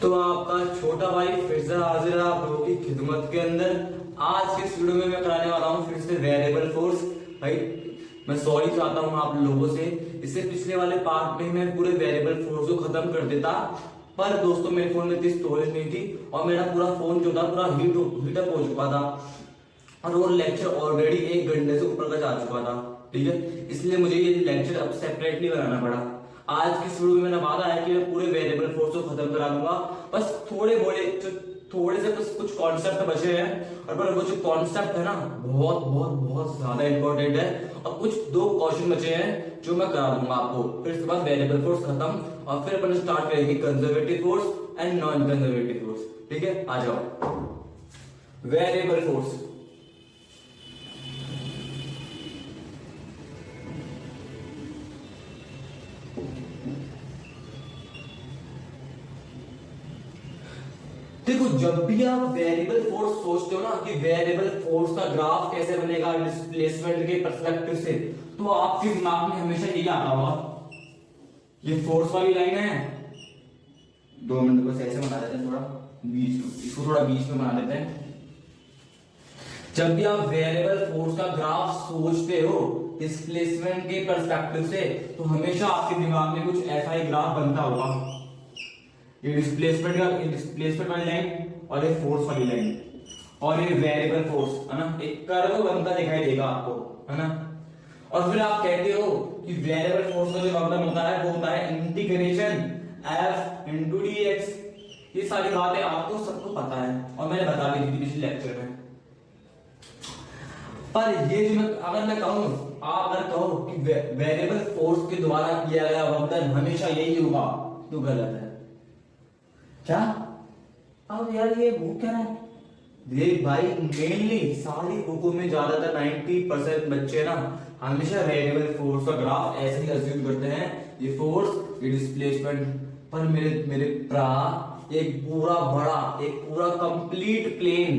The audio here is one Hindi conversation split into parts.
तो आपका छोटा भाई फिर से हाजिर है आप लोगों की खिदमत के अंदर। आज के इस वीडियो में मैं कराने वाला हूँ फिर से वेरिएबल फोर्स। भाई मैं सॉरी चाहता हूँ आप लोगों से, इससे पिछले वाले पार्ट में मैं पूरे वेरिएबल फोर्स को खत्म कर देता, पर दोस्तों मेरे फोन में इतनी स्टोरेज नहीं थी और मेरा पूरा फोन जो था पूरा हीटअप हो चुका था और वो लेक्चर ऑलरेडी 1 घंटे से ऊपर का जा चुका था। ठीक है, इसलिए मुझे ये लेक्चर अब सेपरेटली बनाना पड़ा। आज की शुरू में मैंने वादा है कि मैं पूरे वेरिएबल फोर्स को खत्म करा दूंगा। बस थोड़े से बस कुछ कॉन्सेप्ट बचे हैं, और पर वो जो कॉन्सेप्ट है ना बहुत बहुत बहुत ज्यादा इंपॉर्टेंट है, और कुछ 2 क्वेश्चन बचे हैं जो मैं करा दूंगा आपको। फिर इसके बाद वेरिएबल फोर्स खत्म और फिर अपन स्टार्ट करेंगे conservative force and non conservative force. ठीक है, आ जाओ। वेरिएबल फोर्स, देखो जब भी आप वेरिएबल फोर्स सोचते हो ना कि वेरिएबल फोर्स का ग्राफ कैसे बनेगा डिस्प्लेसमेंट के पर्सपेक्टिव से, तो आपके दिमाग में हमेशा यही आता होगा, ये फोर्स वाली लाइन है। 2 मिनट को ऐसे बना देते हैं, थोड़ा इसको थोड़ा बीच में बना देते हैं। जब भी आप वेरिएबल फोर्स का ग्राफ सोचते हो डिस्प्लेसमेंट के पर्सपेक्टिव से, तो हमेशा आपके दिमाग में कुछ ऐसा ही ग्राफ बनता होगा। ये डिस्प्लेसमेंट वाली लाइन और ये फोर्स वाली लाइन और ये वेरिएबल फोर्स है ना, एक कर्व बनता दिखाई देगा आपको, है ना। और फिर आप कहते हो कि वेरिएबल फोर्स का जो वर्तन होता है वो होता है इंटीग्रेशन F इंटू dx। ये सारी बातें आपको सबको पता है और मैंने बता दी थी पिछले लेक्चर में। पर ये जो अगर मैं कहूं, आप अगर कहो कि वेरिएबल फोर्स के द्वारा किया गया वर्तन हमेशा यही होगा, तो गलत है। क्या अब यार ये बुक क्या है, देख भाई मेनली सारी बुकों में ज्यादातर 90% बच्चे ना हमेशा वेरिएबल फोर्स का ग्राफ ऐसे ही अज्यूम करते हैं, ये फोर्स ये डिस्प्लेसमेंट। पर मेरे एक पूरा कंप्लीट प्लेन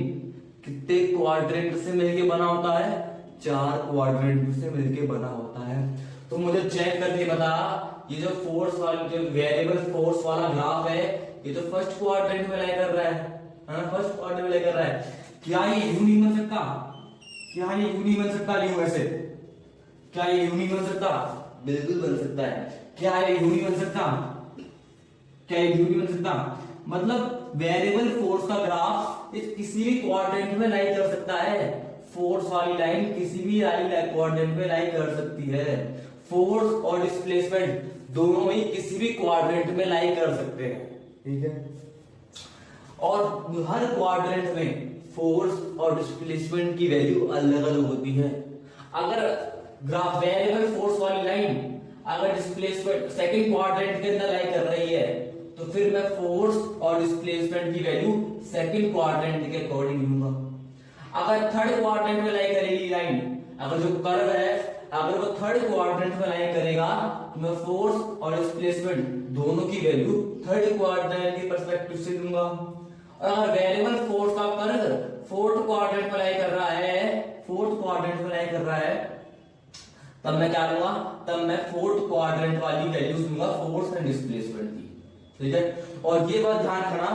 कितने क्वाड्रेंट से मिलके बना होता है? 4 क्वाड्रेंट से मिलके बना होता है। तो मुझे चेक करके बता, ये जो फोर्स वाला जो वेरिएबल फोर्स वाला ग्राफ है, ये तो फर्स्ट क्वाड्रेंट में लाई कर रहा है फर्स्ट क्वाड्रेंट में लाई कर रहा है। क्या ये यूं नहीं बन सकता? क्या ये यूं नहीं बन सकता? यूं ऐसे क्या ये यूं नहीं बन सकता? बिल्कुल बन सकता है। क्या ये यूं नहीं बन सकता? क्या ये यूं नहीं बन सकता? मतलब वेरिएबल फोर्स का ग्राफ किसी भी क्वाड्रेंट में लाई कर सकता है। फोर्स वाली लाइन किसी भी क्वाड्रेंट में लाई कर सकती है। फोर्स और डिस्प्लेसमेंट दोनों ही किसी भी क्वाड्रेंट में लाई कर सकते हैं। ठीक है, और हर क्वाड्रेंट में फोर्स और डिस्प्लेसमेंट की वैल्यू अलग अलग होती है। अगर ग्राफ वेरिएबल फोर्स वाली लाइन अगर डिस्प्लेसमेंट सेकंड क्वाड्रेंट के अंदर लाई कर रही है, तो फिर मैं फोर्स और डिस्प्लेसमेंट की वैल्यू सेकंड क्वाड्रेंट के अकॉर्डिंग लूंगा। अगर थर्ड क्वाड्रेंट में लाई करेगी लाइन, अगर जो कर्व है अगर वो थर्ड क्वाड्रेंट में लाई करेगा, तो मैं फोर्स और डिस्प्लेसमेंट दोनों की वैल्यू थर्ड क्वाड्रेंट के पर्सपेक्टिव से लूंगा। और अगर वेरिएबल फोर्स का कर्व फोर्थ क्वाड्रेंट में लाई कर रहा है, तब मैं क्या लूंगा? तब मैं फोर्थ क्वाड्रेंट वाली वैल्यूज लूंगा फोर्स एंड डिस्प्लेसमेंट की। ठीक है, और ये बात ध्यान रखना,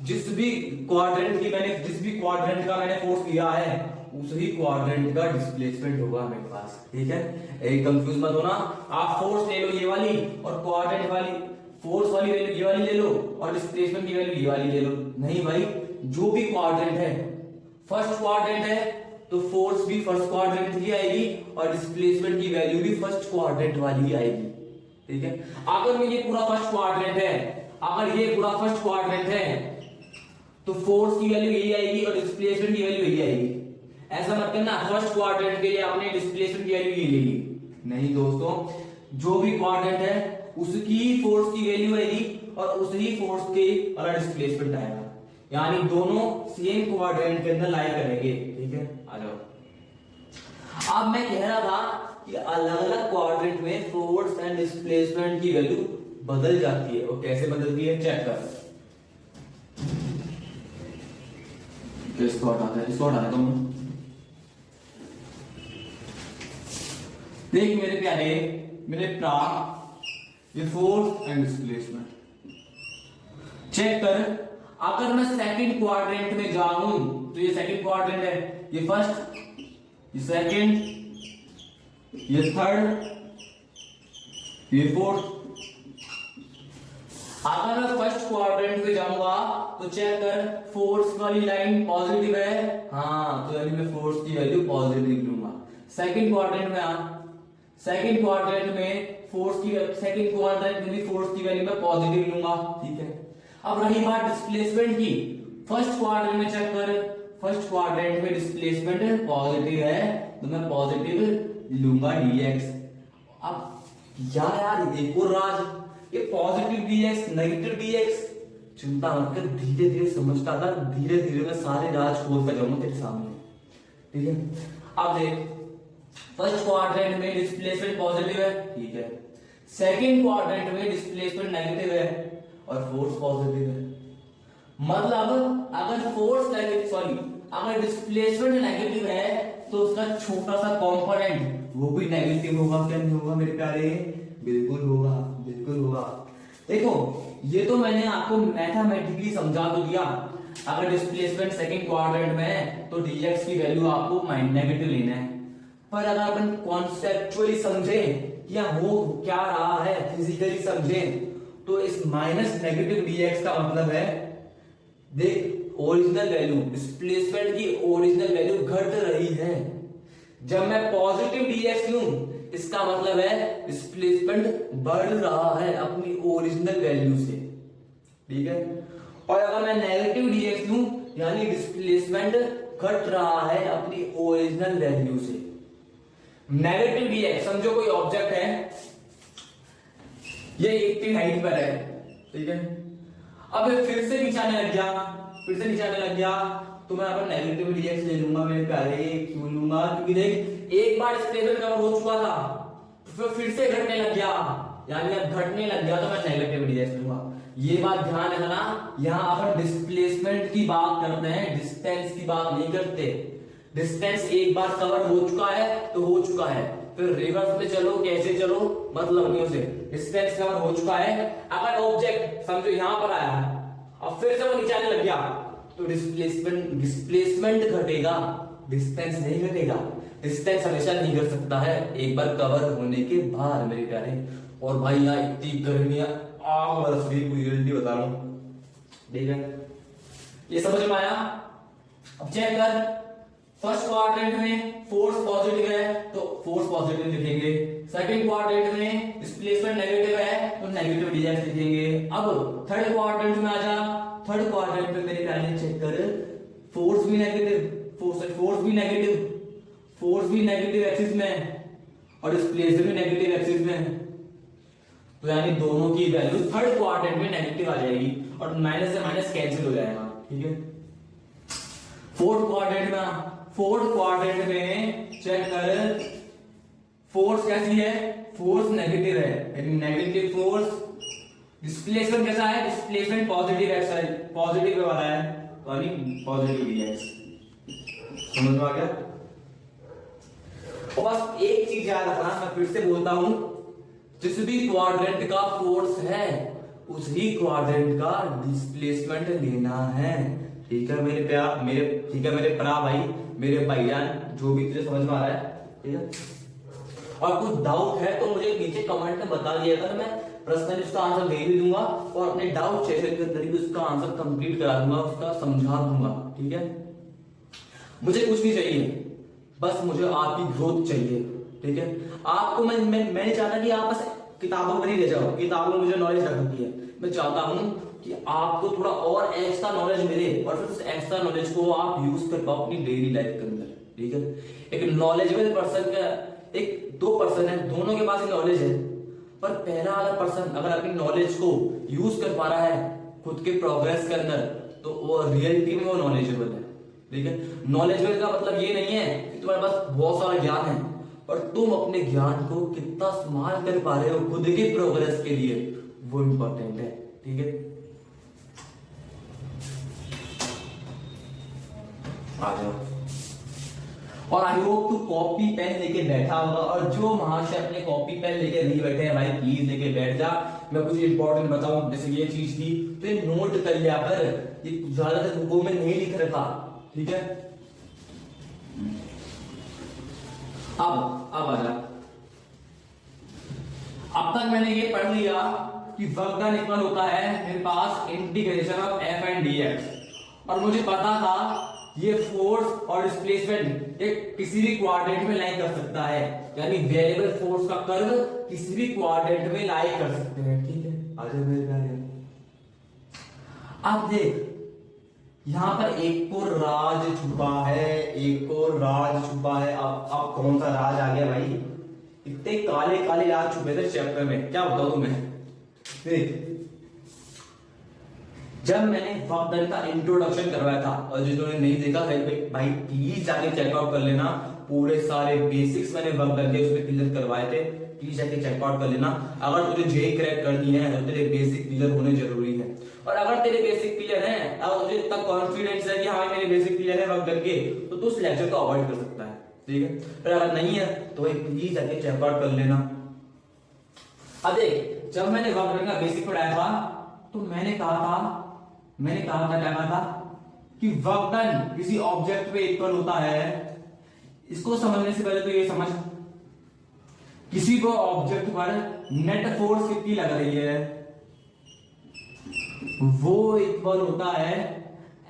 जिस भी क्वाड्रेंट का मैंने फोर्स लिया है, उसी क्वाड्रेंट का डिस्प्लेसमेंट होगा मेरे पास। ठीक है, एक कंफ्यूज मत होना। आप फोर्स ले लो ये वाली, और क्वाड्रेंट वाली फोर्स वाली वैल्यू ये वाली ले लो, और डिस्प्लेसमेंट की वैल्यू ये वाली ले लो। नहीं भाई, जो भी क्वाड्रेंट है, फर्स्ट क्वाड्रेंट है तो फोर्स भी फर्स्ट क्वाड्रेंट की आएगी और डिस्प्लेसमेंट की वैल्यू भी फर्स्ट क्वाड्रेंट वाली ही आएगी। ठीक है, अगर ये पूरा फर्स्ट क्वाड्रेंट है, तो फोर्स की वैल्यू यही आएगी और डिस्प्लेसमेंट की वैल्यू यही आएगी। ऐसा मत करना फर्स्ट क्वाड्रेंट के लिए आपने डिस्प्लेसमेंट की वैल्यू ये ले ली। नहीं दोस्तों, जो भी क्वाड्रेंट है उसकी फोर्स की वैल्यू आएगी और उसी फोर्स के वाला डिस्प्लेसमेंट आएगा, यानी दोनों सेम क्वाड्रेंट के अंदर लाई करेंगे। ठीक है, आ जाओ। अब मैं कह रहा था कि अलग अलग क्वाड्रेंट में फोर्स एंड डिस्प्लेसमेंट की वैल्यू बदल जाती है। और कैसे बदलती है चेक कर। इसको हटा देता हूं। देख मेरे प्यारे, मेरे प्राण, ये फोर्स एंड डिस्प्लेसमेंट, चेक कर, अगर मैं सेकंड क्वाड्रेंट में जाऊं तो ये सेकंड क्वाड्रेंट है, ये फर्स्ट, ये सेकंड, ये थर्ड, ये फोर्थ। अगर मैं फर्स्ट क्वाड्रेंट में जाऊंगा तो चेक कर, फोर्स वाली लाइन पॉजिटिव है, हाँ तो यानी मैं फोर्स की वैल्यू पॉजिटिव लूंगा। सेकंड क्वाड्रेंट में सेकंड क्वाड्रेंट में फोर्स की, सेकंड क्वाड्रेंट में भी फोर्स की वैल्यू मैं पॉजिटिव लूंगा, ठीक है। अब रही बात डिस्प्लेसमेंट की, फर्स्ट क्वाड्रेंट में चेक कर, फर्स्ट क्वाड्रेंट में डिस्प्लेसमेंट पॉजिटिव है तो मैं पॉजिटिव लूंगा dx। अब यार एक और राज, ये पॉजिटिव dx नेगेटिव dx, चिंता मत कर, धीरे धीरे समझता था, धीरे धीरे मैं सारे राज खोलता जाऊंगा तेरे सामने, ठीक है। अब देख, फर्स्ट क्वाड्रेंट में डिस्प्लेसमेंट पॉजिटिव है, ठीक है, सेकंड क्वाड्रेंट में डिस्प्लेसमेंट नेगेटिव है और फोर्स पॉजिटिव है। मतलब अगर फोर्स नेगेटिव, सॉरी, अगर डिस्प्लेसमेंट नेगेटिव है तो उसका छोटा सा कंपोनेंट वो भी नेगेटिव होगा, क्या नहीं होगा मेरे प्यारे? बिल्कुल होगा, बिल्कुल होगा। देखो ये तो मैंने आपको मैथमेटिकली समझा तो दिया, अगर डिस्प्लेसमेंट सेकंड क्वाड्रेंट में है तो dx की वैल्यू आपको नेगेटिव लेना है। पर अगर अपन कॉन्सेप्चुअली समझे या हो क्या रहा है, फिजिकली समझे, तो इस माइनस नेगेटिव dx का मतलब है, देख ओरिजिनल वैल्यू, डिस्प्लेसमेंट की ओरिजिनल वैल्यू घट रही है। जब मैं पॉजिटिव dx लूं इसका मतलब है डिस्प्लेसमेंट बढ़ रहा है अपनी ओरिजिनल वैल्यू से, ठीक है। और अगर मैं नेगेटिव dx लूं यानी डिस्प्लेसमेंट घट रहा है अपनी ओरिजिनल वैल्यू से। नेगेटिव dx, समझो कोई ऑब्जेक्ट है, ये इतनी हाइट पर है, ठीक है। अब फिर से नीचे आने लग गया, फिर से नीचे आने लग गया तो मैं अपन नेगेटिव dx ले लूंगा मेरे प्यारे। क्यों लूंगा? क्योंकि देख एक बार डिस्प्लेसमेंट कवर हो चुका था, फिर से घटने लग गया, यानी अब घटने लग गया तो मैं नेगेटिव dx लूंगा। ये बात ध्यान रखना, यहाँ अपन डिस्प्लेसमेंट की बात करते हैं, डिस्टेंस की बात नहीं करते। डिस्टेंस एक बार कवर हो चुका है तो हो चुका है, फिर रिवर्स में चलो कैसे चलो मतलब नहीं उसे, डिस्टेंस कवर हो चुका है। अगर ऑब्जेक्ट समझो यहां पर आया है, अब फिर से वो नीचे आने लग गया तो डिस्प्लेसमेंट घटेगा, डिस्टेंस नहीं घटेगा। डिस्टेंस हमेशा नहीं घट सकता है एक बार कवर होने के बाद मेरे प्यारे। और भाई यहाँ इतनी गर्मियां आग बरस रही, पूरी रियलिटी बता रहा हूं, ठीक है। ये समझ में आया? अब चेक कर, फर्स्ट क्वाड्रेंट में फोर्स पॉजिटिव है तो फोर्स पॉजिटिव लिखेंगे, सेकंड क्वाड्रेंट में डिस्प्लेसमेंट नेगेटिव है तो नेगेटिव dx लिखेंगे। अब थर्ड क्वाड्रेंट में आ जा, थर्ड क्वाड्रेंट में मेरे प्यारे चेक कर, फोर्स भी नेगेटिव, फोर्स भी नेगेटिव एक्सिस में और डिस्प्लेसमेंट भी नेगेटिव एक्सिस में, तो यानी दोनों की वैल्यू थर्ड क्वाड्रेंट में नेगेटिव आ जाएगी और माइनस से माइनस कैंसिल हो जाएगा, ठीक है। फोर्थ क्वाड्रेंट में चेक कर, फोर्स कैसी है? फोर्स नेगेटिव है, यानी नेगेटिव फोर्स। डिस्प्लेसमेंट कैसा है? डिस्प्लेसमेंट पॉजिटिव वाला है, यानी पॉजिटिव dx। समझ में आ गया? और बस एक चीज याद रखना, मैं फिर से बोलता हूं, जिस भी क्वाड्रेंट का फोर्स है उसी क्वाड्रेंट का डिस्प्लेसमेंट लेना है, ठीक है मेरे प्यार, ठीक है मेरे प्यारा भाई, मेरे भाईजान, जो भी तुझे समझ में आ रहा है, ठीक है। और कुछ डाउट है तो मुझे नीचे कमेंट में बता दिएगा, तो मैं पर्सनली उसका आंसर दे भी दूंगा और अपने डाउट सेशन के अंदर भी उसका आंसर कंप्लीट करा दूंगा, उसका समझा दूंगा, ठीक है। मुझे कुछ नहीं चाहिए, बस मुझे आपकी ग्रोथ चाहिए, ठीक है। आपको मैं नहीं चाहता कि आप बस किताबों पर ही रह जाओ, किताबों में मुझे नॉलेज रखती है, मैं चाहता हूं कि आपको थोड़ा और एक्स्ट्रा नॉलेज मिले और फिर उस एक्स्ट्रा नॉलेज को आप यूज कर पाओ अपनी डेली लाइफ के अंदर, ठीक है। एक नॉलेजेबल पर्सन का एक दो पर्सन है, दोनों के पास नॉलेज है, पर पहला वाला पर्सन अगर अपनी नॉलेज को यूज कर पा रहा है खुद के प्रोग्रेस के अंदर तो वो रियलिटी में वो नॉलेजेबल है, ठीक है। नॉलेजेबल का मतलब ये नहीं है कि तुम्हारे पास बहुत सारा ज्ञान है, और तुम अपने ज्ञान को कितना इस्तेमाल कर पा रहे हो खुद के प्रोग्रेस के लिए, वो इंपॉर्टेंट है, ठीक है। आ जाओ। और आई होप तू कॉपी पेन लेके बैठा होगा, और जो महाशय अपने कॉपी पेन लेके नहीं बैठे हैं भाई प्लीज लेके बैठ जा। मैं कुछ इंपॉर्टेंट बताऊं, जैसे ये चीज थी तो ये नोट कर लिया कर, ये ज्यादातर बुकों में नहीं लिख रखा, ठीक है। अब आ जा। अब तक मैंने ये पढ़ लिया कि वर्क डन इक्वल होता है मेरे पास integration of F and D X, और मुझे पता था ये फोर्स और डिस्प्लेसमेंट ये किसी भी क्वाड्रेंट में लाई कर सकता है, यानी वेरिएबल फोर्स का कर्व किसी भी क्वाड्रेंट में लाई कर सकते हैं, ठीक है। आगे मेरे प्यारे अब देख, यहां पर एक और राज छुपा है, एक और राज छुपा है। अब कौन सा राज आ गया भाई? इतने काले काले राज छुपे थे चैप्टर में, क्या बताऊं तुम्हें। देख, जब मैंने वर्क डन का इंट्रोडक्शन करवाया था, और जिन्होंने नहीं देखा भाई प्लीज जाके चेकआउट कर लेना, पूरे सारे बेसिक्स मैंने वर्क डन के उसमें क्लियर करवाए थे, प्लीज जाके चेकआउट कर लेना। अगर तुझे जेई क्रैक करनी है तो तेरे बेसिक क्लियर होने जरूरी है, और अगर तेरे बेसिक क्लियर है, अगर तुझे इतना कॉन्फिडेंस है कि हाँ मेरे बेसिक क्लियर है वर्क डन के, तो तू उस लेक्चर को अवॉइड कर सकता है, ठीक है। पर अगर नहीं है तो प्लीज जाके चेकआउट कर लेना। अब देख, जब मैंने वर्क डन का बेसिक पढ़ाया था तो मैंने कहा था कि वर्क डन किसी ऑब्जेक्ट पे इक्वल होता है। इसको समझने से पहले तो ये समझ, किसी को ऑब्जेक्ट पर नेट फोर्स कितनी लग रही है, वो इक्वल होता है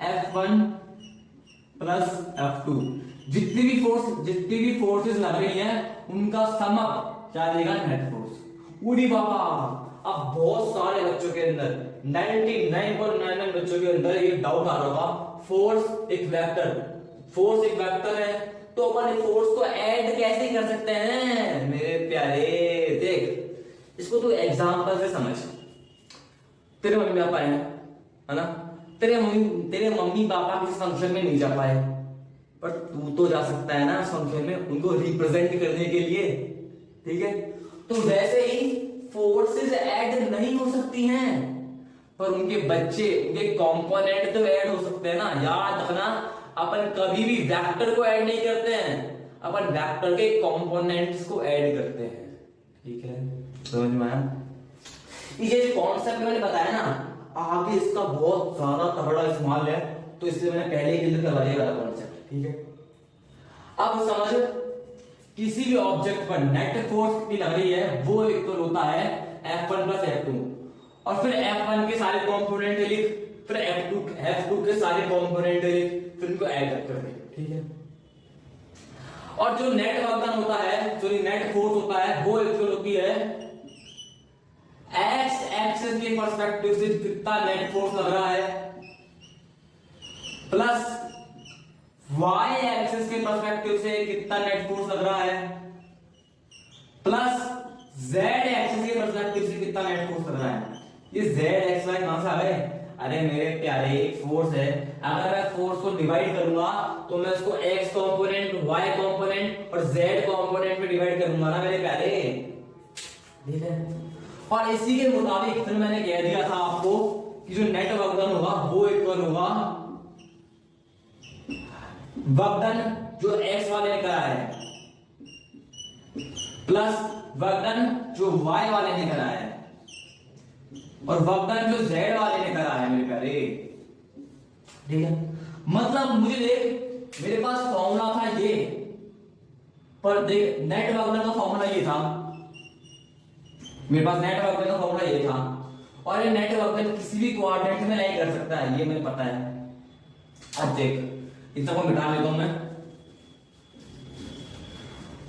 F1 प्लस F2। जितनी भी फोर्सेस लग रही हैं उनका सम अप क्या देगा? Net force. उड़ी बाबा, अब बहुत सारे बच्चों के अंदर 99.99 बच्चों के अंदर ये डाउट आ रहा होगा, फोर्स एक वेक्टर है तो अपन फोर्स को ऐड कैसे कर सकते हैं? मेरे प्यारे देख, इसको तू एग्जांपल से समझ। तेरे मम्मी पापा है ना, तेरे मम्मी पापा किसी फंक्शन में नहीं जा पाए, पर तू तो जा सकता है ना उस फंक्शन में उनको रिप्रेजेंट करने के लिए, ठीक है। तो वैसे ही फोर्सेस ऐड नहीं हो सकती हैं, पर उनके बच्चे, उनके कंपोनेंट तो ऐड हो सकते हैं ना। याद रखना, अपन कभी भी वेक्टर को ऐड नहीं करते हैं, अपन वेक्टर के कंपोनेंट्स को ऐड करते हैं, ठीक है। समझ में आया? ये जो कॉन्सेप्ट मैंने बताया ना, आगे इसका बहुत ज्यादा तगड़ा इस्तेमाल है, तो इसलिए मैंने पहले क्लियर करवा दिया वाला कॉन्सेप्ट, ठीक है। अब समझ, किसी भी ऑब्जेक्ट पर नेट फोर्स कितनी लग रही है वो इक्वल होता है F1 प्लस F2, और फिर F1 के सारे कंपोनेंट लिख, फिर F2 के सारे कंपोनेंट लिख, फिर उनको ऐड कर दे, ठीक है। और जो नेट वर्क डन होता है, जो नेट फोर्स होता है, वो इक्वल होती है एक्स एक्सिस के पर्सपेक्टिव से कितना नेट फोर्स लग रहा है, प्लस वाई एक्सिस के पर्सपेक्टिव से कितना नेट फोर्स लग रहा है, प्लस जेड एक्सिस के पर्सपेक्टिव से कितना नेट फोर्स लग रहा है। ये जेड एक्स वाई कहां से आ गए? अरे मेरे प्यारे, एक फोर्स है, अगर मैं फोर्स को डिवाइड करूंगा तो मैं उसको एक्स कंपोनेंट, वाई कंपोनेंट और जेड कंपोनेंट में डिवाइड करूंगा ना मेरे प्यारे, ठीक है। और इसी के मुताबिक फिर मैंने कह दिया था आपको कि जो नेट वर्क डन होगा वो इक्वल होगा वर्क डन जो एक्स वाले ने करा है प्लस वर्क डन जो वाई वाले ने करा है, और वर्क डन जो जेड वाले ने करा है मेरे प्यारे, ठीक है। मतलब मुझे देख, मेरे पास फॉर्मूला था ये, पर देख नेट वर्क डन का फॉर्मूला ये था, मेरे पास नेट वर्क डन का फॉर्मूला ये था, और ये नेट वर्क डन किसी भी क्वाड्रेंट में नहीं कर सकता है, ये मुझे पता है। अब देख, इतना को मिटा लेता हूं मैं,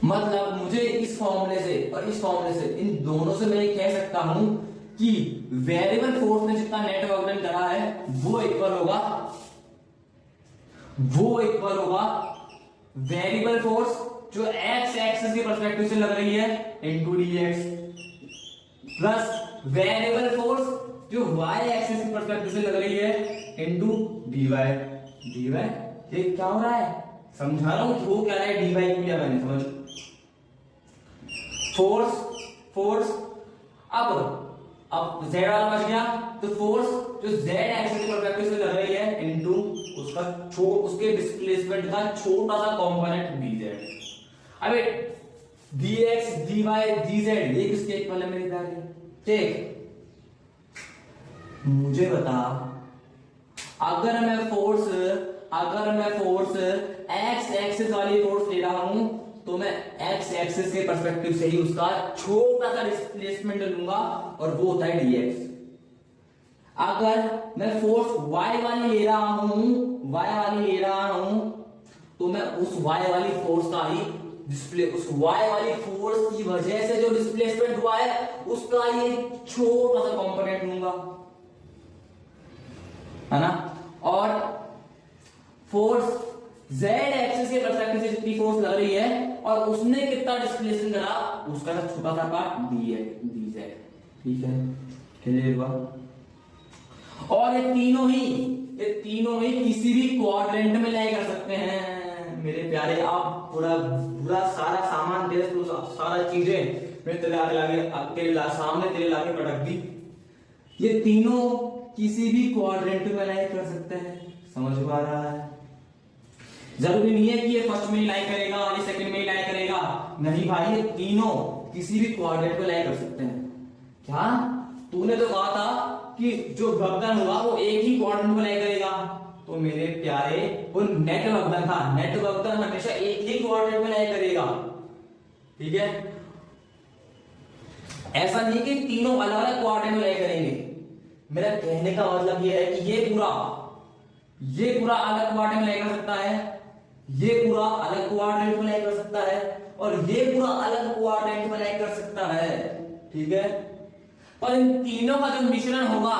मतलब मुझे इस फॉर्मूले से और इस फॉर्मूले से, इन दोनों से मैं कह सकता हूं कि वेरिएबल फोर्स ने जितना नेट वर्क डन करा है वो इक्वल होगा वेरिएबल फोर्स जो एक्स एक्सिस के पर्सपेक्टिव से लग रही है into dx, plus variable force जो वाई एक्सिस के पर्सपेक्टिव से लग रही है इनटू dy। ये क्या हो रहा है? समझा रहा हूं वो क्या है, dy किया मैंने, समझ। फोर्स अब z वाला बच गया, तो फोर्स जो z एक्सिस के पर्सपेक्टिव से लग रही है इनटू उसके डिस्प्लेसमेंट का छोटा सा कंपोनेंट dz। अबे dx dy dz ये किसके इक्वल है मेरे प्यारे? ठीक, मुझे बता, अगर मैं फोर्स x एक्सिस वाली फोर्स ले रहा हूं तो मैं x एक्सिस के पर्सपेक्टिव से ही उसका छोटा सा डिस्प्लेसमेंट लूंगा और वो होता है dx। अगर मैं फोर्स y वाली ले रहा हूं तो मैं उस y वाली फोर्स का ही उस y वाली फोर्स की वजह से जो डिस्प्लेसमेंट हुआ है उसका ये छोटा सा कंपोनेंट लूंगा, है ना। और फोर्स z एक्सिस के पर्सपेक्टिव से जितनी फोर्स लग रही है और उसने कितना डिस्प्लेसमेंट करा उसका छोटा सा पार्ट dz। ठीक है, क्लियर हुआ। और ये तीनों ही किसी भी क्वाड्रेंट में लाई कर सकते हैं मेरे प्यारे। आप पूरा सारा सामान सारा चीजें मैं तेरे सामने लाके पटक दी। ये तीनों किसी भी क्वाड्रेंट में लाई कर सकते हैं, समझ में आ रहा है? जरूरी नहीं है कि ये फर्स्ट में लाई करेगा और ये सेकंड में लाई करेगा, नहीं भाई, ये तीनों किसी भी क्वाड्रेंट में लाई कर सकते हैं। क्या तूने तो कहा था कि जो वक्तन होगा वो एक ही क्वाड्रेंट में लाई करेगा, तो मेरे प्यारे वो नेट वक्तन था। नेट वक्तन हमेशा एक ही क्वाड्रेंट में लाई करेगा, ठीक है। ऐसा नहीं कि तीनों अलग अलग क्वाड्रेंट में लाई करेंगे। मेरा कहने का मतलब ये है कि ये पूरा अलग क्वाड्रेंट में लाई कर सकता है, ये पूरा अलग क्वाड्रेंट में लाई कर सकता है और ये पूरा अलग क्वाड्रेंट में लाई कर सकता है, ठीक है। पर इन तीनों का जो मिश्रण होगा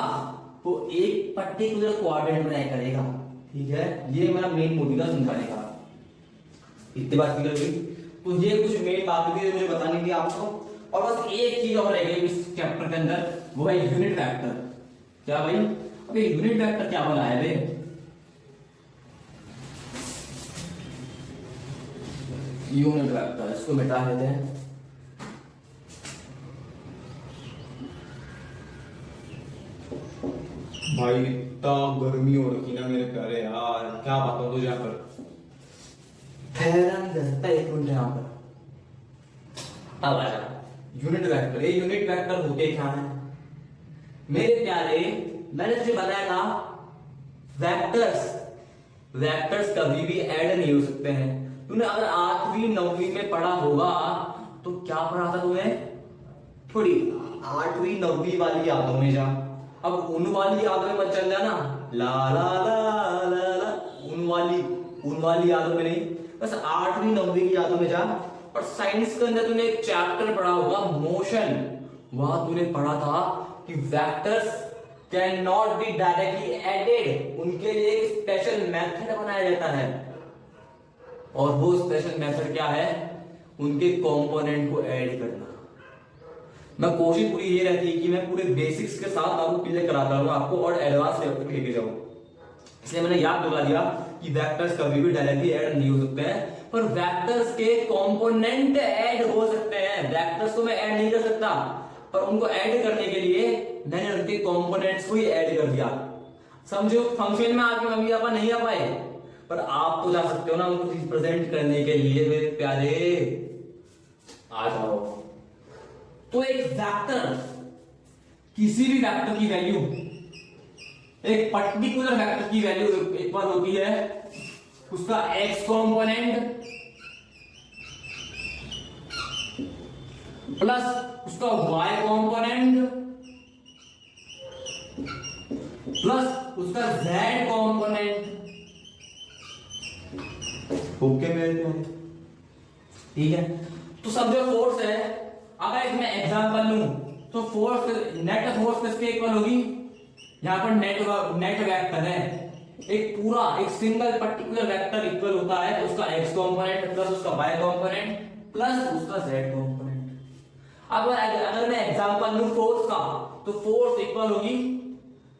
वो एक पर्टिकुलर क्वाड्रेंट में लाई करेगा, ठीक है। ये मेरा मेन मोटिव था समझाने का। इतनी बात क्लियर हुई? तो ये कुछ मेन बात थी मुझे बतानी थी आपको। और बस एक चीज और रह गई इस चैप्टर के अंदर, वो है यूनिट वेक्टर। क्या भाई? अबे यूनिट वेक्टर क्या बोला है बे? यूनिट वेक्टर इसको मिटा देते हैं। भाई इतना गर्मी हो रखी ना मेरे प्यारे यार, क्या बताऊं तुझे। यहाँ पर ठहरा नहीं जा सकता एक मिनट यहाँ पर। अब आजा यूनिट वेक्टर। ये यूनिट वेक्टर होते क्या है मेरे प्यारे? मैंने तुझे बताया था वेक्टर्स कभी भी ऐड नहीं हो सकते हैं। तूने अगर 8वीं 9वीं में पढ़ा होगा तो क्या पढ़ा था तूने? थोड़ी 8वीं 9वीं वाली यादों में जा। अब उन वाली यादों में मत चल जाना, ला ला ला ला ला, उन वाली यादों में नहीं, बस 8वीं 9वीं की यादों में जा। और साइंस के अंदर तूने एक चैप्टर पढ़ा होगा मोशन, वहां तूने पढ़ा था कि vectors can not be directly added, उनके लिए एक स्पेशल मेथड बनाया जाता है। और वो स्पेशल मेथड क्या है? उनके कंपोनेंट को ऐड करना। मैं कोशिश पूरी ये रहती है कि मैं पूरे बेसिक्स के साथ आपको क्लियर कराता हूं आपको और एडवांस लेवल तक लेके जाऊं। इसलिए मैंने याद दिला दिया कि वेक्टर्स कभी भी डायरेक्टली ऐड नहीं हो सकते हैं, पर वेक्टर्स के कंपोनेंट ऐड हो सकते हैं। वेक्टर्स को मैं ऐड नहीं कर सकता, पर उनको ऐड करने के लिए मैंने उनके कंपोनेंट्स को ही ऐड कर दिया। समझो, फंक्शन में आपके मम्मी पापा नहीं आ पाए, पर आप तो जा सकते हो ना उनको रिप्रेजेंट करने के लिए। मेरे प्यारे आ जाओ। तो एक वेक्टर, किसी भी वेक्टर की वैल्यू, एक पर्टिकुलर वेक्टर की वैल्यू इक्वल होती है उसका एक्स कंपोनेंट प्लस उसका वाई कंपोनेंट प्लस उसका जेड कंपोनेंट। ओके मेरे, ठीक है। तो समझो फोर्स है, अगर इसमें एग्जांपल लूं तो फोर्स, नेट फोर्स किसके इक्वल होगी? यहां पर नेट वेक्टर है, एक सिंगल पर्टिकुलर वेक्टर इक्वल होता है उसका एक्स कंपोनेंट प्लस उसका वाई कंपोनेंट प्लस उसका जेड कंपोनेंट। अगर मैं एग्जांपल लूं फोर्स का, तो फोर्स इक्वल होगी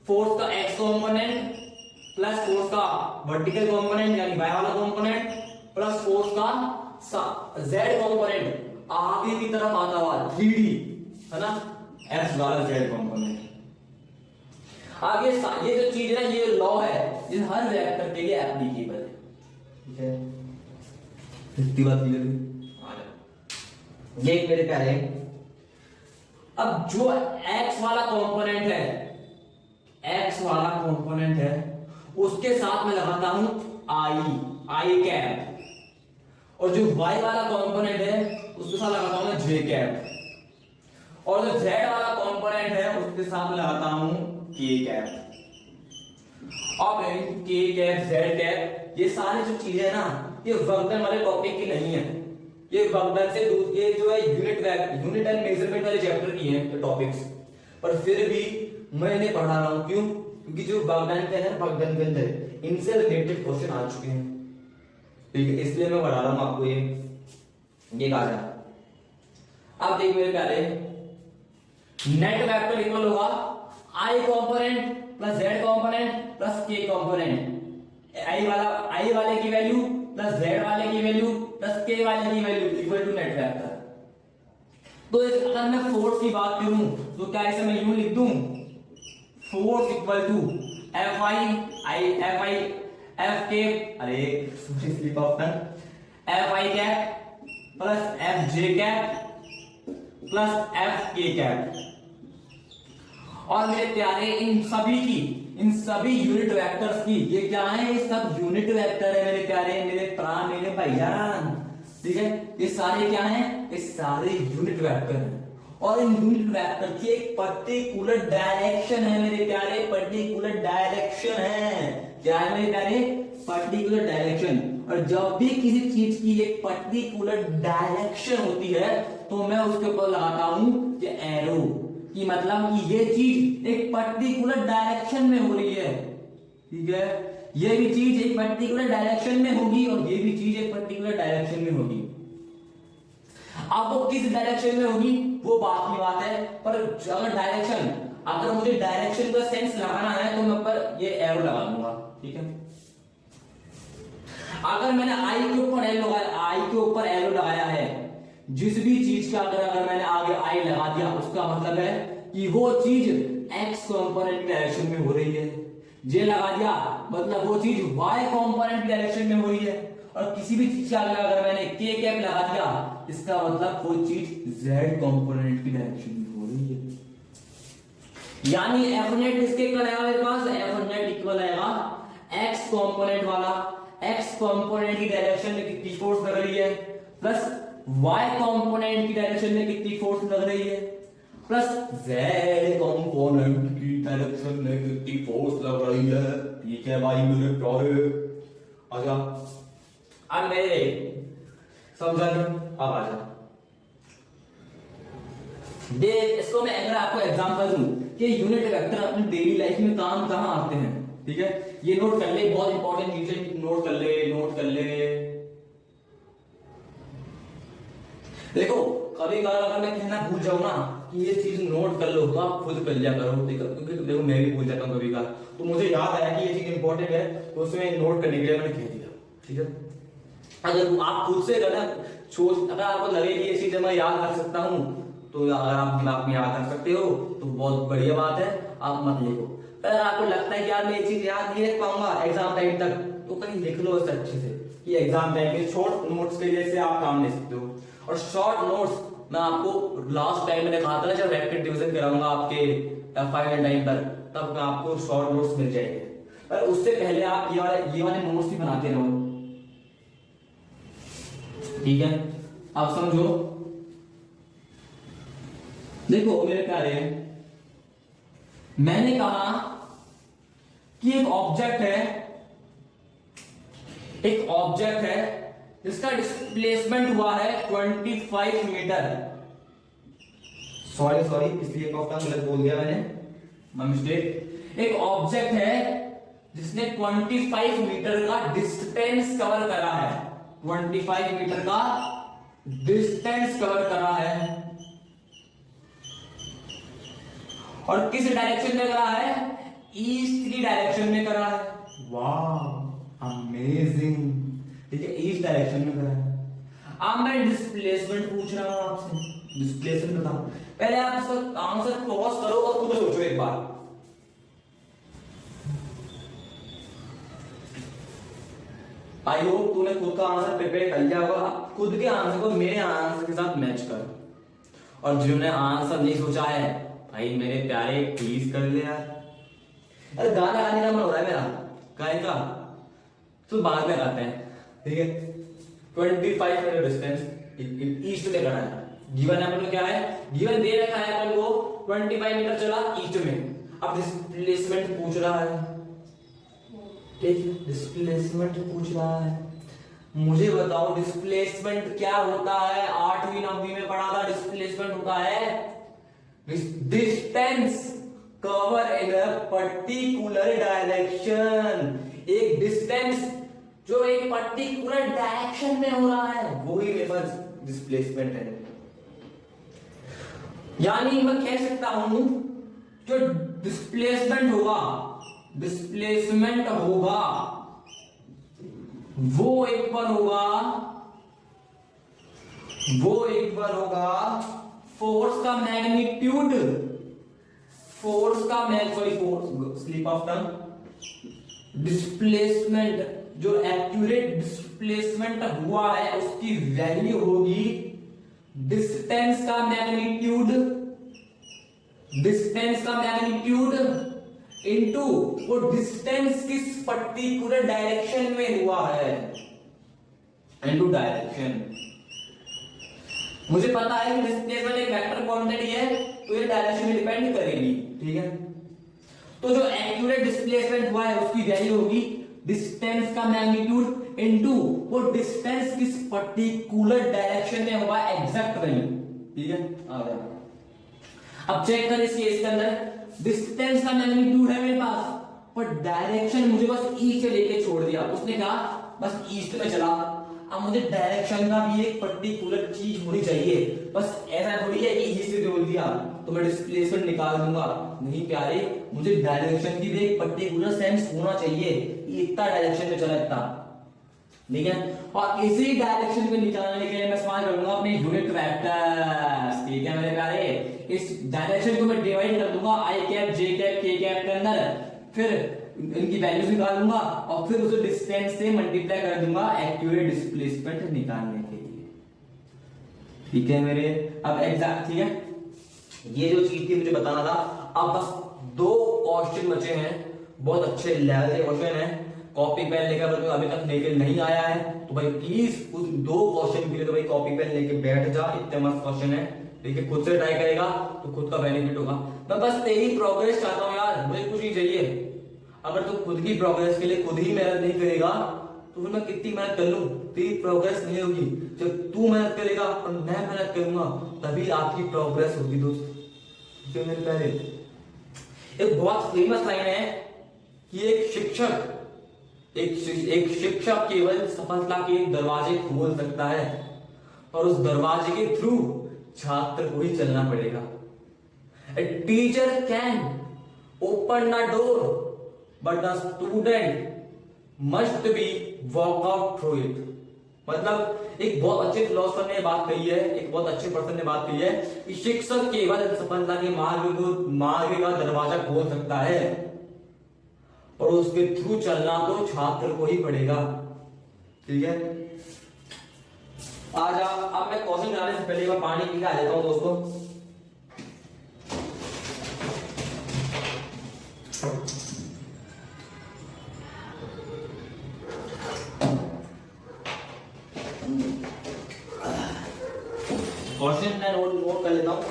फोर्स का एक्स कंपोनेंट प्लस फोर्स का वर्टिकल कंपोनेंट यानी वाई वाला कंपोनेंट प्लस फोर्स का जेड कंपोनेंट आगे की तरफ आता हुआ 3D, है ना, एक्स वाला जेड कंपोनेंट। आगे ये जो चीज है ना, ये लॉ है, ये हर वेक्टर के लिए एप्लीकेबल है। ठीक है, इतनी बात क्लियर हुई। ये मेरे प्यारे, अब जो x वाला कंपोनेंट है, x वाला कंपोनेंट है, उसके साथ में लगाता हूं i कैप, और जो y वाला कंपोनेंट है उसके साथ लगाता हूं मैं j कैप, और जो z वाला कंपोनेंट है उसके साथ में लगाता हूं k कैप। अब k कैप, z कैप, ये सारी जो चीजें है ना, ये वर्कडन वाले टॉपिक की नहीं है, ये वर्कडन से ये जो है यूनिट एंड मेजरमेंट वाले चैप्टर की है टॉपिक्स, पर फिर भी मैं इन्हें पढ़ा रहा हूं। क्यों? क्योंकि जो वर्कडन के है, वर्कडन के अंदर इनसे रिलेटेड क्वेश्चन आ चुके हैं, ठीक है, इसलिए मैं पढ़ा रहा हूं आपको ये कहा जा। अब देखिए मेरे प्यारे, नेट वेक्टर इक्वल होगा i component plus z component plus k component, i वाले की वैल्यू प्लस z वाले की वैल्यू प्लस k वाले की value equal to net vector. तो अगर मैं फोर्स की बात करूं तो क्या इसे मैं यूं लिख दूं, फोर्स इक्वल टू F के, अरे slip of tongue, Fi cap plus Fj cap plus Fk cap. और मेरे प्यारे इन सभी यूनिट वेक्टर्स की, ये क्या है, ये सब यूनिट वेक्टर है मेरे प्यारे, मेरे भाईजान, ठीक है, ये सारे क्या हैं, ये सारे यूनिट वेक्टर हैं, और इन यूनिट वेक्टर की एक पर्टिकुलर डायरेक्शन है मेरे प्यारे, पर्टिकुलर डायरेक्शन है। क्या है मेरे प्यारे? Particular direction. और जब भी किसी चीज की एक पर्टिकुलर डायरेक्शन होती है तो मैं उसके ऊपर लगाता हूं ये एरो, कि मतलब कि ये चीज एक पर्टिकुलर डायरेक्शन में हो रही है, ठीक है, ये भी चीज एक पर्टिकुलर डायरेक्शन में होगी और ये भी चीज एक पर्टिकुलर डायरेक्शन में होगी। अब वो किस डायरेक्शन में होगी वो बात की बात है, पर अगर मुझे डायरेक्शन का सेंस लगाना है तो मैं पर ये एरो लगा दूंगा, ठीक है। अगर मैंने आई के ऊपर एरो लगाया है, जिस भी चीज का अगर मैंने आगे आई लगा दिया, उसका मतलब है कि वो चीज एक्स कंपोनेंट की डायरेक्शन में हो रही है। जे लगा दिया मतलब वो चीज वाई कंपोनेंट की डायरेक्शन में हो रही है। और किसी भी चीज का अगर मैंने के कैप लगा दिया, इसका मतलब वो चीज जेड कंपोनेंट की डायरेक्शन में हो रही है। यानी एफ नेट इसके इक्वल आएगा मेरे पास, एफ नेट इक्वल आएगा एक्स कंपोनेंट वाला, एक्स कंपोनेंट की डायरेक्शन में कितनी फोर्स लग रही है, प्लस वाई कंपोनेंट की डायरेक्शन में कितनी फोर्स लग रही है, प्लस जेड कंपोनेंट की डायरेक्शन में कितनी फोर्स लग रही है। ठीक है भाई मेरे प्यारे, आजा अब मेरे समझा नहीं, अब आजा देख इसको। मैं अगर आपको एग्जांपल दूं कि यूनिट वेक्टर अपनी डेली लाइफ में काम कहां आते हैं, ठीक है, ये नोट कर ले, बहुत इंपॉर्टेंट चीजें नोट कर ले। देखो कभी कभार अगर मैं कहना भूल जाऊं ना कि ये चीज नोट कर लो तो आप खुद कर लिया करो, क्योंकि देखो मैं भी भूल जाता हूं कभी कभार, तो मुझे याद आया कि ये चीज इंपॉर्टेंट है तो उसमें नोट करने के लिए मैंने कह दिया, ठीक है। अगर आप खुद से अगर आपको लगे कि ये चीज मैं याद रख सकता हूं, तो अगर आप दिमाग में याद रख सकते हो तो बहुत बढ़िया बात है, आप मत लिखो। अगर आपको लगता है कि यार मैं ये चीज याद नहीं रख पाऊंगा एग्जाम टाइम तक, तो कहीं लिख लो इसे अच्छे से कि एग्जाम टाइम में शॉर्ट नोट्स के लिए से आप काम ले सकते हो। और शॉर्ट नोट्स मैं आपको लास्ट टाइम मैंने कहा था ना, जब रैपिड डिवीजन कराऊंगा आपके फाइनल टाइम पर, तब मैं आपको शॉर्ट नोट्स मिल जाएंगे, पर उससे पहले आप ये वाले नोट्स ही बनाते रहो, ठीक है। आप समझो, देखो मेरे प्यारे, मैंने कहा कि एक ऑब्जेक्ट है जिसका डिस्प्लेसमेंट हुआ है 25 मीटर। सॉरी इसलिए गलत बोल दिया मैंने, मिस्टेक। एक ऑब्जेक्ट है जिसने 25 मीटर का डिस्टेंस कवर करा है, 25 मीटर का डिस्टेंस कवर करा है, और किस डायरेक्शन में करा है, ईस्ट की डायरेक्शन में करा है। वाह अमेजिंग, ठीक है, ईस्ट डायरेक्शन में करा है। अब मैं डिस्प्लेसमेंट पूछ रहा हूं आपसे, डिस्प्लेसमेंट बताओ। पहले आप इसका आंसर पॉज करो और खुद सोचो एक बार। आई होप तूने खुद का आंसर प्रिपेयर कर लिया होगा। खुद के आंसर को मेरे आंसर के साथ मैच कर, और जिन्होंने आंसर नहीं सोचा है भाई मेरे प्यारे प्लीज कर ले यार। अरे गाना गाने का मन हो रहा है मेरा, गाय का तो बाद में गाते हैं, ठीक है। 25 मीटर डिस्टेंस ईस्ट में करना है। गिवन है मतलब क्या है, गिवन दे रखा है अपन को 25 मीटर चला ईस्ट में। अब डिस्प्लेसमेंट पूछ रहा है, ठीक है, डिस्प्लेसमेंट पूछ रहा है। मुझे बताओ डिस्प्लेसमेंट क्या होता है, 8वीं 9वीं में पढ़ा था। डिस्प्लेसमेंट होता है distance cover in a particular direction. एक डिस्टेंस जो एक पर्टिकुलर डायरेक्शन में हो रहा है वही मेरे पास डिस्प्लेसमेंट है। यानी मैं कह सकता हूं जो डिस्प्लेसमेंट होगा वो एक बार होगा फोर्स का magnitude, slip of tongue. Displacement जो एक्यूरेट डिस्प्लेसमेंट हुआ है उसकी वैल्यू होगी डिस्टेंस का मैग्नीट्यूड इनटू वो डिस्टेंस किस पर्टिकुलर डायरेक्शन में हुआ है, इनटू डायरेक्शन। मुझे पता है कि डिस्प्लेसमेंट एक वेक्टर क्वांटिटी है तो ये डायरेक्शन में डिपेंड करेगी, ठीक है। तो जो एक्यूरेट डिस्प्लेसमेंट हुआ है उसकी वैल्यू होगी डिस्टेंस का मैग्नीट्यूड इनटू वो डिस्टेंस किस पर्टिकुलर डायरेक्शन में होगा, एग्जैक्ट वैल्यू, ठीक है। आ गया। अब चेक कर इस केस के अंदर डिस्टेंस का मैग्नीट्यूड है मेरे पास, पर डायरेक्शन मुझे बस ईस्ट से लेके छोड़ दिया। उसने कहा बस ईस्ट में चला। अब मुझे डायरेक्शन का भी एक पर्टिकुलर चीज होनी चाहिए, बस ऐसा थोड़ी है कि ईस्ट से जोड़ दिया तो मैं डिस्प्लेसमेंट निकाल दूंगा। नहीं प्यारे, मुझे डायरेक्शन की भी एक पर्टिकुलर सेंस होना चाहिए। इतना डायरेक्शन में चला इतना, ठीक है। और इसी डायरेक्शन को निकालने के लिए मैं इस्तेमाल करूंगा अपने यूनिट वेक्टर्स, ठीक है मेरे प्यारे। इस डायरेक्शन को मैं डिवाइड कर दूंगा आई कैप जे कैप के कैप के अंदर, फिर इनकी वैल्यूज निकाल दूंगा और फिर उसे डिस्टेंस से मल्टीप्लाई कर दूंगा एक्यूरेट डिस्प्लेसमेंट निकालने के लिए, ठीक है मेरे। अब एग्जैक्ट, ठीक है, ये जो चीज थी मुझे बताना था। अब बस 2 क्वेश्चन बचे हैं, बहुत अच्छे लेवल के क्वेश्चन हैं। कॉपी पेन लेकर अभी तक लेके नहीं आया है तो भाई प्लीज उस 2 क्वेश्चन के लिए तो भाई कॉपी पेन लेके बैठ जा, इतने मस्त क्वेश्चन है, ठीक है। खुद से ट्राई करेगा तो खुद का बेनिफिट होगा। मैं बस तेरी प्रोग्रेस चाहता हूँ यार, मुझे कुछ नहीं चाहिए। अगर तू खुद की प्रोग्रेस के लिए खुद ही मेहनत नहीं करेगा तो फिर मैं कितनी मेहनत कर लूं, तेरी प्रोग्रेस नहीं होगी। जब तू मेहनत करेगा और मैं मेहनत करूंगा तभी आपकी प्रोग्रेस होगी दोस्त, ठीक है मेरे प्यारे। एक बहुत फेमस लाइन है कि एक शिक्षक केवल सफलता के दरवाजे खोल सकता है और उस दरवाजे के थ्रू छात्र को ही चलना पड़ेगा। A teacher can open a door but the student must be walk out through it। मतलब एक बहुत अच्छे फिलोसफर ने बात कही है, एक बहुत अच्छे पर्सन ने बात कही है कि शिक्षक केवल सफलता के मार्ग का दरवाजा खोल सकता है और उसके थ्रू चलना तो छात्र को ही पड़ेगा, ठीक है। आ जा, अब मैं क्वेश्चन जाने से पहले मैं पानी पी के आ जाता हूं दोस्तों। क्वेश्चन मैं नोट कर लेता हूं।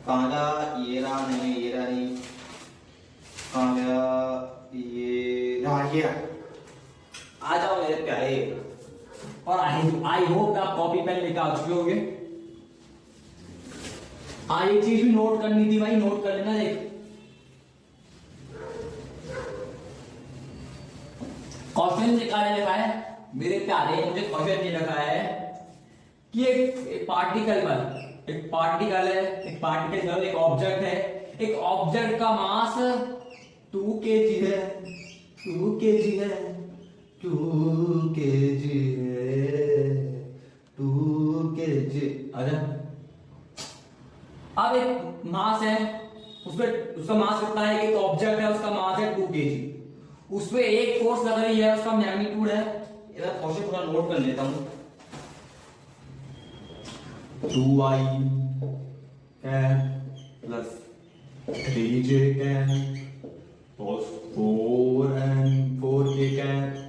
कहां गया ये रहा, नहीं ये रहा, नहीं कहां गया ये रहा, ये रहा। आ जाओ मेरे प्यारे, और आई होप आप कॉपी पेन लेकर आ चुके होंगे। ये चीज भी नोट करनी थी भाई, नोट कर लेना। देख क्वेश्चन लिखा है मेरे प्यारे, मुझे क्वेश्चन ये लिखा है कि एक पार्टिकल पर एक ऑब्जेक्ट है, एक ऑब्जेक्ट का मास 2 kg है, 2 kg है, 2 kg है, 2 kg। अच्छा, अब एक मास है, उसका मास कितना है, एक ऑब्जेक्ट है उसका मास है 2 kg। उसपे एक फोर्स लग रही है, उसका मैग्नीट्यूड है, इधर क्वेश्चन थोड़ा नोट कर लेता हूं, 2i cap plus 3j cap plus 4 and 4k cap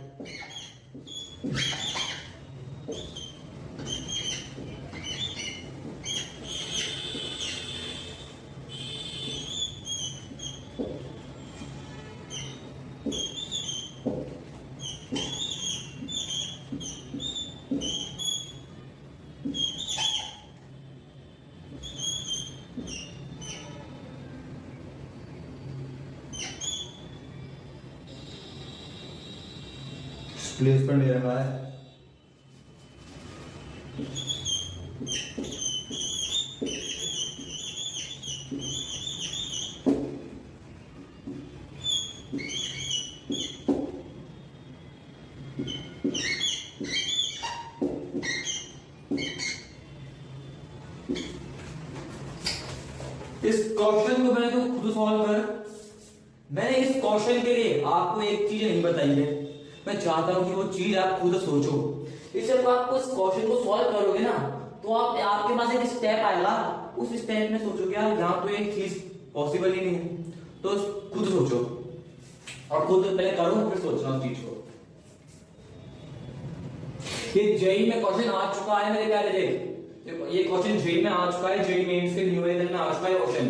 placement दे रखा है। इस क्वेश्चन को मैंने तो खुद सॉल्व कर, मैंने इस क्वेश्चन के लिए आपको एक चीज नहीं बताई है, मैं चाहता हूं कि वो चीज आप खुद सोचो। इससे जब आप उस क्वेश्चन को सॉल्व करोगे ना, तो आप आपके पास एक स्टेप आएगा, उस स्टेप में सोचोगे यार यहाँ तो एक चीज पॉसिबल ही नहीं है, तो खुद सोचो और खुद पहले करो फिर सोचना उस चीज को। ये जेई में क्वेश्चन आ चुका है मेरे प्यारे, देख ये क्वेश्चन जेई में आ चुका है, जेई मेंस के न्यूमेरिकल में आ चुका है क्वेश्चन।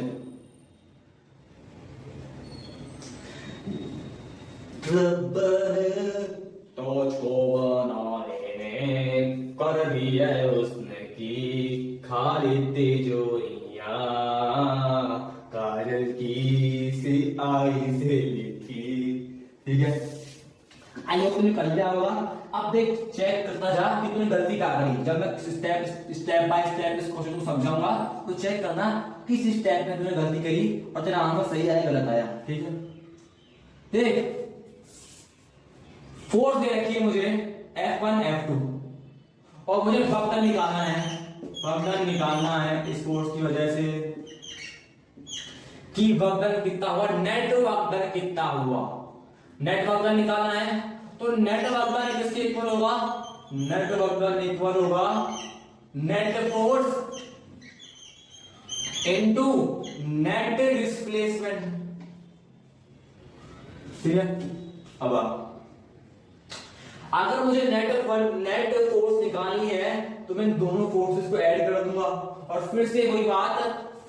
तुझको बनाने में कर दी है उसने की खाली तिजोरियां, काजल की सी आई से लिखी। ठीक है, आई होप तुमने कर लिया होगा। अब देख चेक करता जा कि तूने गलती क्या करी। जब मैं स्टेप बाय स्टेप इस क्वेश्चन को समझाऊंगा तो चेक करना किस स्टेप में तूने गलती करी और तेरा आंसर सही आया गलत आया। ठीक है, देख फोर्स दे रखी है मुझे F1 F2 और मुझे वक्र निकालना है, वक्र निकालना है इस फोर्स की वजह से कि वक्र कितना हुआ, नेट वक्र कितना हुआ, नेट वक्र निकालना है। तो नेट वक्र किसके इक्वल होगा, नेट वक्र इक्वल होगा net force into net displacement. ठीक है, अब अगर मुझे नेट फोर्स निकालनी है तो मैं दोनों फोर्सेस को ऐड कर दूंगा और फिर से वही बात,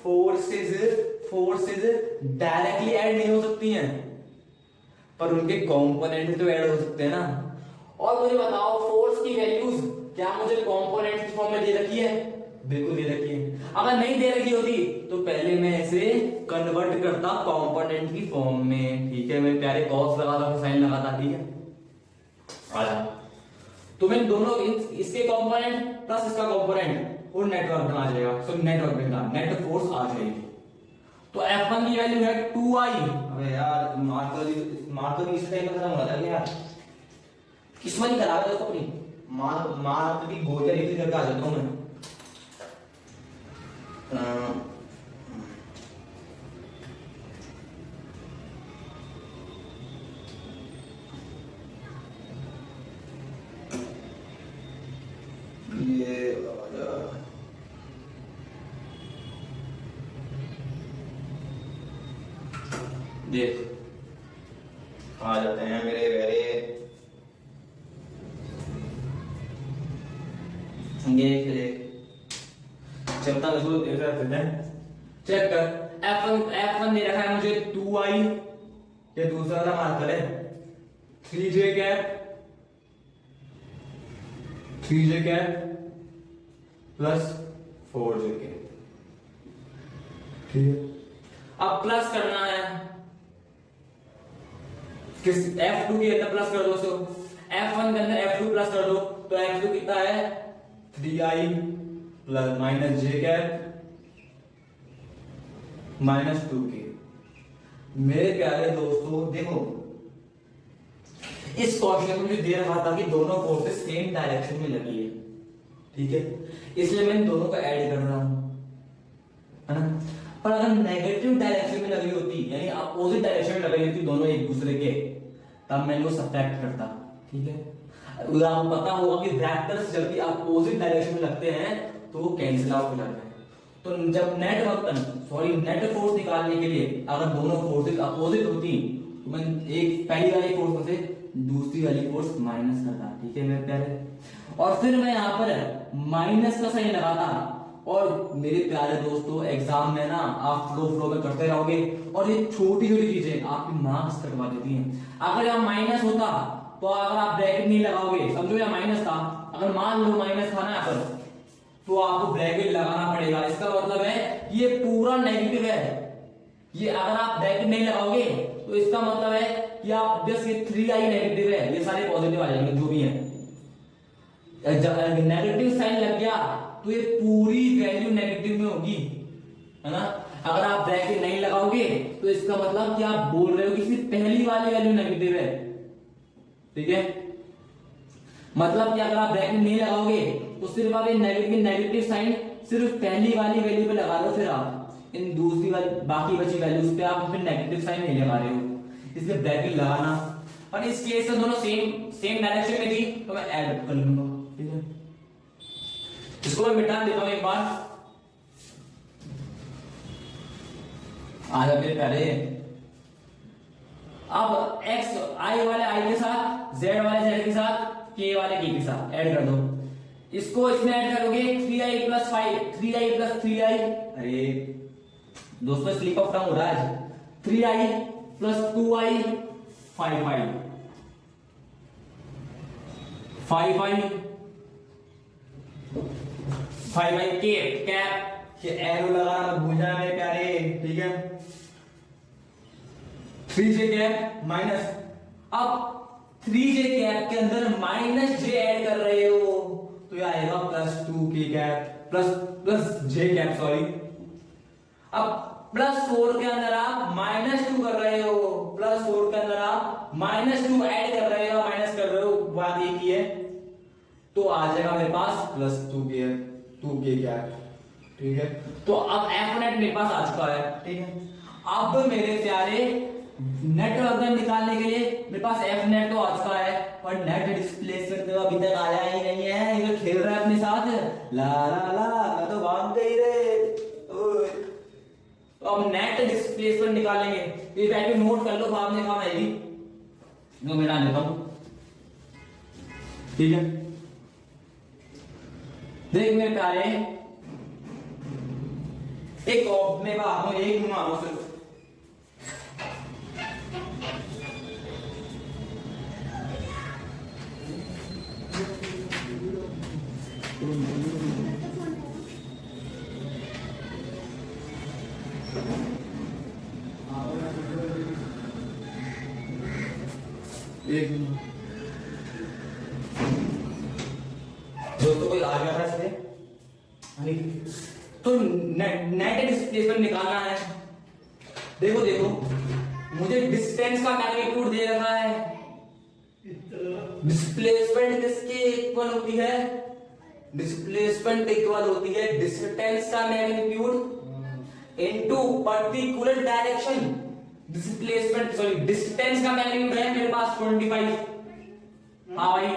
फोर्सेस डायरेक्टली ऐड नहीं हो सकती हैं पर उनके कंपोनेंट तो ऐड हो सकते हैं ना। और मुझे बताओ फोर्स की वैल्यूज क्या मुझे कंपोनेंट की फॉर्म में दे रखी है, बिल्कुल दे रखी है। अगर नहीं दे रखी होती तो पहले मैं इसे कन्वर्ट करता कंपोनेंट की फॉर्म में। ठीक है, मैं प्यारे कॉस लगाता, साइन लगाता। ठीक है, तो मैं दोनों इसके कंपोनेंट प्लस इसका कंपोनेंट और नेटवर्क बना जाएगा, सो नेटवर्क बना, नेट फोर्स आ जाएगी। तो F1 की वैल्यू है 2i। अबे यार मार्कर इस टाइम पे खत्म हो गया यार, किस्मत ही खराब है तो अपनी मार्क की गोलियां लिख करके आ जाता हूं मैं। देख आ जाते हैं मेरे प्यारे, चलता इसको देख रहा है, चेक कर। F1 दे रखा है मुझे 2i, ये दूसरा वाला मार्कर है, 3j cap plus 4j cap. ठीक है, अब प्लस करना है किस F2 के अंदर प्लस कर दो, सो F1 के अंदर F2 प्लस कर दो, तो F2 कितना है 3i plus minus j cap minus 2k। मेरे प्यारे दोस्तों देखो, इस क्वेश्चन में मुझे दे रहा था कि दोनों फोर्सेस सेम डायरेक्शन में लगी है। ठीक है, इसलिए मैं दोनों को ऐड कर रहा हूं, है ना। पर अगर नेगेटिव डायरेक्शन में लगी होती, यानी अपोजिट डायरेक्शन में लगी होती दोनों एक दूसरे के, तब मैं इनको सब्ट्रैक्ट करता। ठीक है, आपको पता होगा कि वेक्टर्स जब भी अपोजिट डायरेक्शन में लगते हैं तो वो कैंसिल आउट हो जाते हैं। तो जब नेट फोर्स निकालने के लिए अगर दोनों फोर्सेस अपोजिट होती तो मैं एक पहली वाली फोर्स में से दूसरी वाली फोर्स माइनस करता। ठीक है मेरे प्यारे, और फिर मैं यहाँ पर माइनस का साइन लगाता। और मेरे प्यारे दोस्तों एग्जाम में ना आप फ्लो में करते रहोगे और ये छोटी छोटी चीजें आपकी मार्क्स कटवा देती हैं। अगर यहाँ माइनस होता तो अगर आप ब्रैकेट नहीं लगाओगे, समझो यहाँ माइनस था, अगर मान लो माइनस था ना यहाँ पर, तो आपको ब्रैकेट लगाना पड़ेगा। इसका मतलब है ये पूरा नेगेटिव है। ये अगर आप ब्रैकेट नहीं लगाओगे तो इसका मतलब है कि आप जस्ट ये 3i नेगेटिव है, ये सारे पॉजिटिव आ जाएंगे जो भी है। नेगेटिव साइन लग गया तो ये पूरी वैल्यू नेगेटिव में होगी, है ना। अगर आप ब्रैकेट नहीं लगाओगे तो इसका मतलब कि आप बोल रहे हो कि सिर्फ पहली वाली वैल्यू नेगेटिव है। ठीक है, मतलब कि अगर आप ब्रैकेट नहीं लगाओगे तो सिर्फ आप ये नेगेटिव साइन सिर्फ पहली वाली वैल्यू पे लगा रहे हो, फिर आप इन दूसरी वाली बाकी बची वैल्यूज पे आप फिर नेगेटिव साइन नहीं लगा रहे हो, इसलिए ब्रैकेट लगाना। और इस केस में दोनों सेम डायरेक्शन में थी तो मैं ऐड कर लूंगा। ठीक है, इसको मैं मिटा देता हूं एक बार। आ जा मेरे प्यारे, अब x i वाले i के साथ, z वाले z के साथ, k वाले k के साथ ऐड कर दो। इसको इसमें ऐड करोगे 3i प्लस 3i, अरे दोस्तों स्लिप ऑफ टंग हो रहा है। 3i plus 2i 5i cap, ये एरो लगाना मत भूल जाना मेरे प्यारे। ठीक है, 3j कैप माइनस, अब 3j कैप के अंदर माइनस j ऐड कर रहे हो तो ये आएगा plus 2k cap plus j cap, sorry. अब प्लस 4 के अंदर आप माइनस 2 कर रहे हो, प्लस 4 के अंदर आप माइनस 2 ऐड कर रहे हो, माइनस कर रहे हो, बात एक ही है। तो आ जाएगा मेरे पास प्लस 2k कैप। ठीक है, तो अब एफ नेट मेरे पास आ चुका है। ठीक है, अब मेरे प्यारे नेट अगर निकालने के लिए मेरे पास एफ नेट तो आ चुका है, पर नेट डिस्प्लेसमेंट तो अभी तक आया ही नहीं है। ये तो खेल रहा है अपने साथ, ला ला ला, मैं तो भाग गई रे। तो अब नेट डिस्प्लेसमेंट निकालेंगे, ये वैल्यू नोट कर लो, बाद में काम आएगी। जो मैं डाल देता हूं। ठीक है, देख मेरे प्यारे, एक मैं बात हूं, एक मानो सिर्फ। एक दोस्तों कोई आ गया था इसलिए, तो नेट डिस्प्लेसमेंट निकालना है। देखो देखो, मुझे डिस्टेंस का मैग्नीट्यूड दे रखा है। डिस्प्लेसमेंट किसके इक्वल होती है? डिस्प्लेसमेंट इक्वल होती है डिस्टेंस का magnitude into particular direction. Displacement sorry distance का मैग्नीट्यूड है मेरे पास 25। हाँ भाई,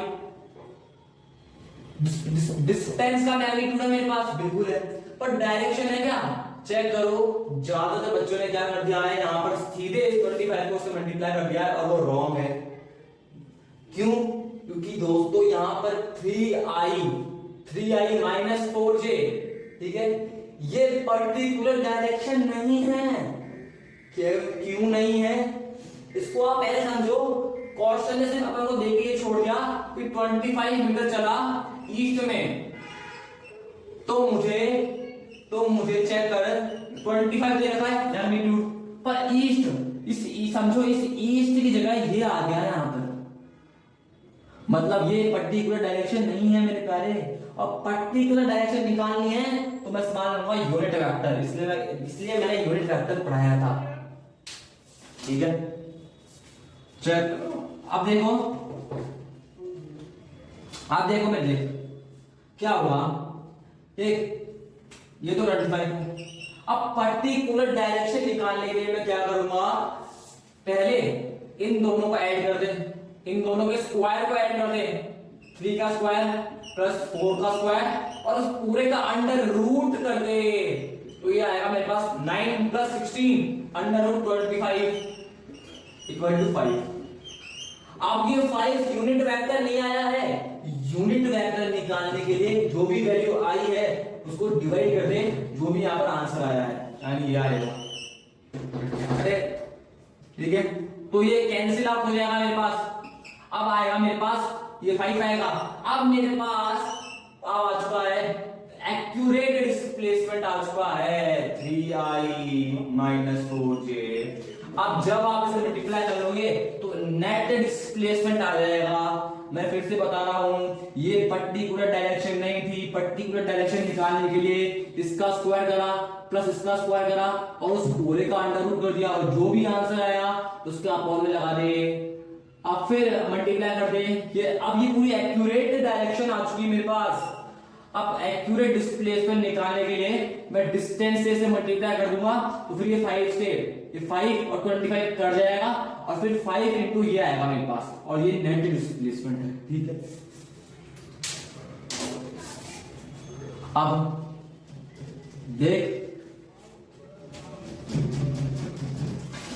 डिस्टेंस का मैग्नीट्यूड है मेरे पास, बिल्कुल है, पर डायरेक्शन है क्या? चेक करो, ज्यादातर बच्चों ने क्या कर दिया है, यहाँ पर सीधे 25 को से मल्टीप्लाई कर दिया है और वो रॉन्ग है। क्यों? क्योंकि दोस्तों यहाँ पर 3i माइनस 4j, ठीक है, ये पर्टिकुलर डायरेक्शन नहीं है। क्यों नहीं है? इसको आप पहले समझो। क्वेश्चन ने सिर्फ अपन को देखिए छोड़ दिया कि 25 मीटर चला ईस्ट में, तो मुझे चेक कर 25 दे रखा है मैग्नीट्यूड, पर ईस्ट समझो, इस ईस्ट की जगह ये आ गया है यहाँ पर, मतलब ये पर्टिकुलर डायरेक्शन नहीं है मेरे प्यारे। और पर्टिकुलर डायरेक्शन निकालनी है तो मैं इस्तेमाल करूंगा यूनिट वेक्टर, इसलिए मैंने यूनिट वेक्टर पढ़ाया था। ठीक है, चेक। अब देखो मेरे क्या हुआ, ये तो 25। अब पर्टिकुलर डायरेक्शन निकालने के लिए मैं क्या करूंगा, पहले इन दोनों को ऐड कर दे, इन दोनों के स्क्वायर को ऐड कर दे, 3 का स्क्वायर प्लस 4 का स्क्वायर और उस पूरे का अंडर रूट कर दे। तो ये आएगा मेरे पास 9 plus 16 under root 25 equal to 5। अब ये 5 यूनिट वेक्टर नहीं आया है, यूनिट वेक्टर निकालने के लिए जो भी वैल्यू आई है उसको डिवाइड कर दे, जो भी यहाँ पर आंसर आया है, यानी ये आएगा। अरे ठीक है, तो ये कैंसिल आउट हो जाएगा मेरे पास। अब आएगा मेरे पास ये 5 आएगा। अब मेरे पास आ चुका है एक्यूरेट डिस्प्लेसमेंट आ चुका है 3i माइनस 4j। अब जब आप इसे मल्टीप्लाई करोगे तो नेट डिस्प्लेसमेंट आ जाएगा। मैं फिर से बता रहा हूं, ये पर्टिकुलर डायरेक्शन नहीं थी, पर्टिकुलर डायरेक्शन निकालने के लिए इसका स्क्वायर करा प्लस इसका स्क्वायर करा और उस पूरे का अंडर रूट कर दिया और जो भी आंसर आया उसका आप में लगा दे। अब फिर मल्टीप्लाई कर दे। ये अब ये पूरी एक्यूरेट डायरेक्शन आ चुकी है मेरे पास। अब एक्यूरेट डिस्प्लेसमेंट निकालने के लिए मैं डिस्टेंस से मल्टीप्लाई कर दूंगा, तो फिर ये 5 से ये 5 और 25 कर जाएगा और फिर 5 इंटू ये आएगा मेरे पास और ये नेट डिस्प्लेसमेंट है। ठीक है, अब देख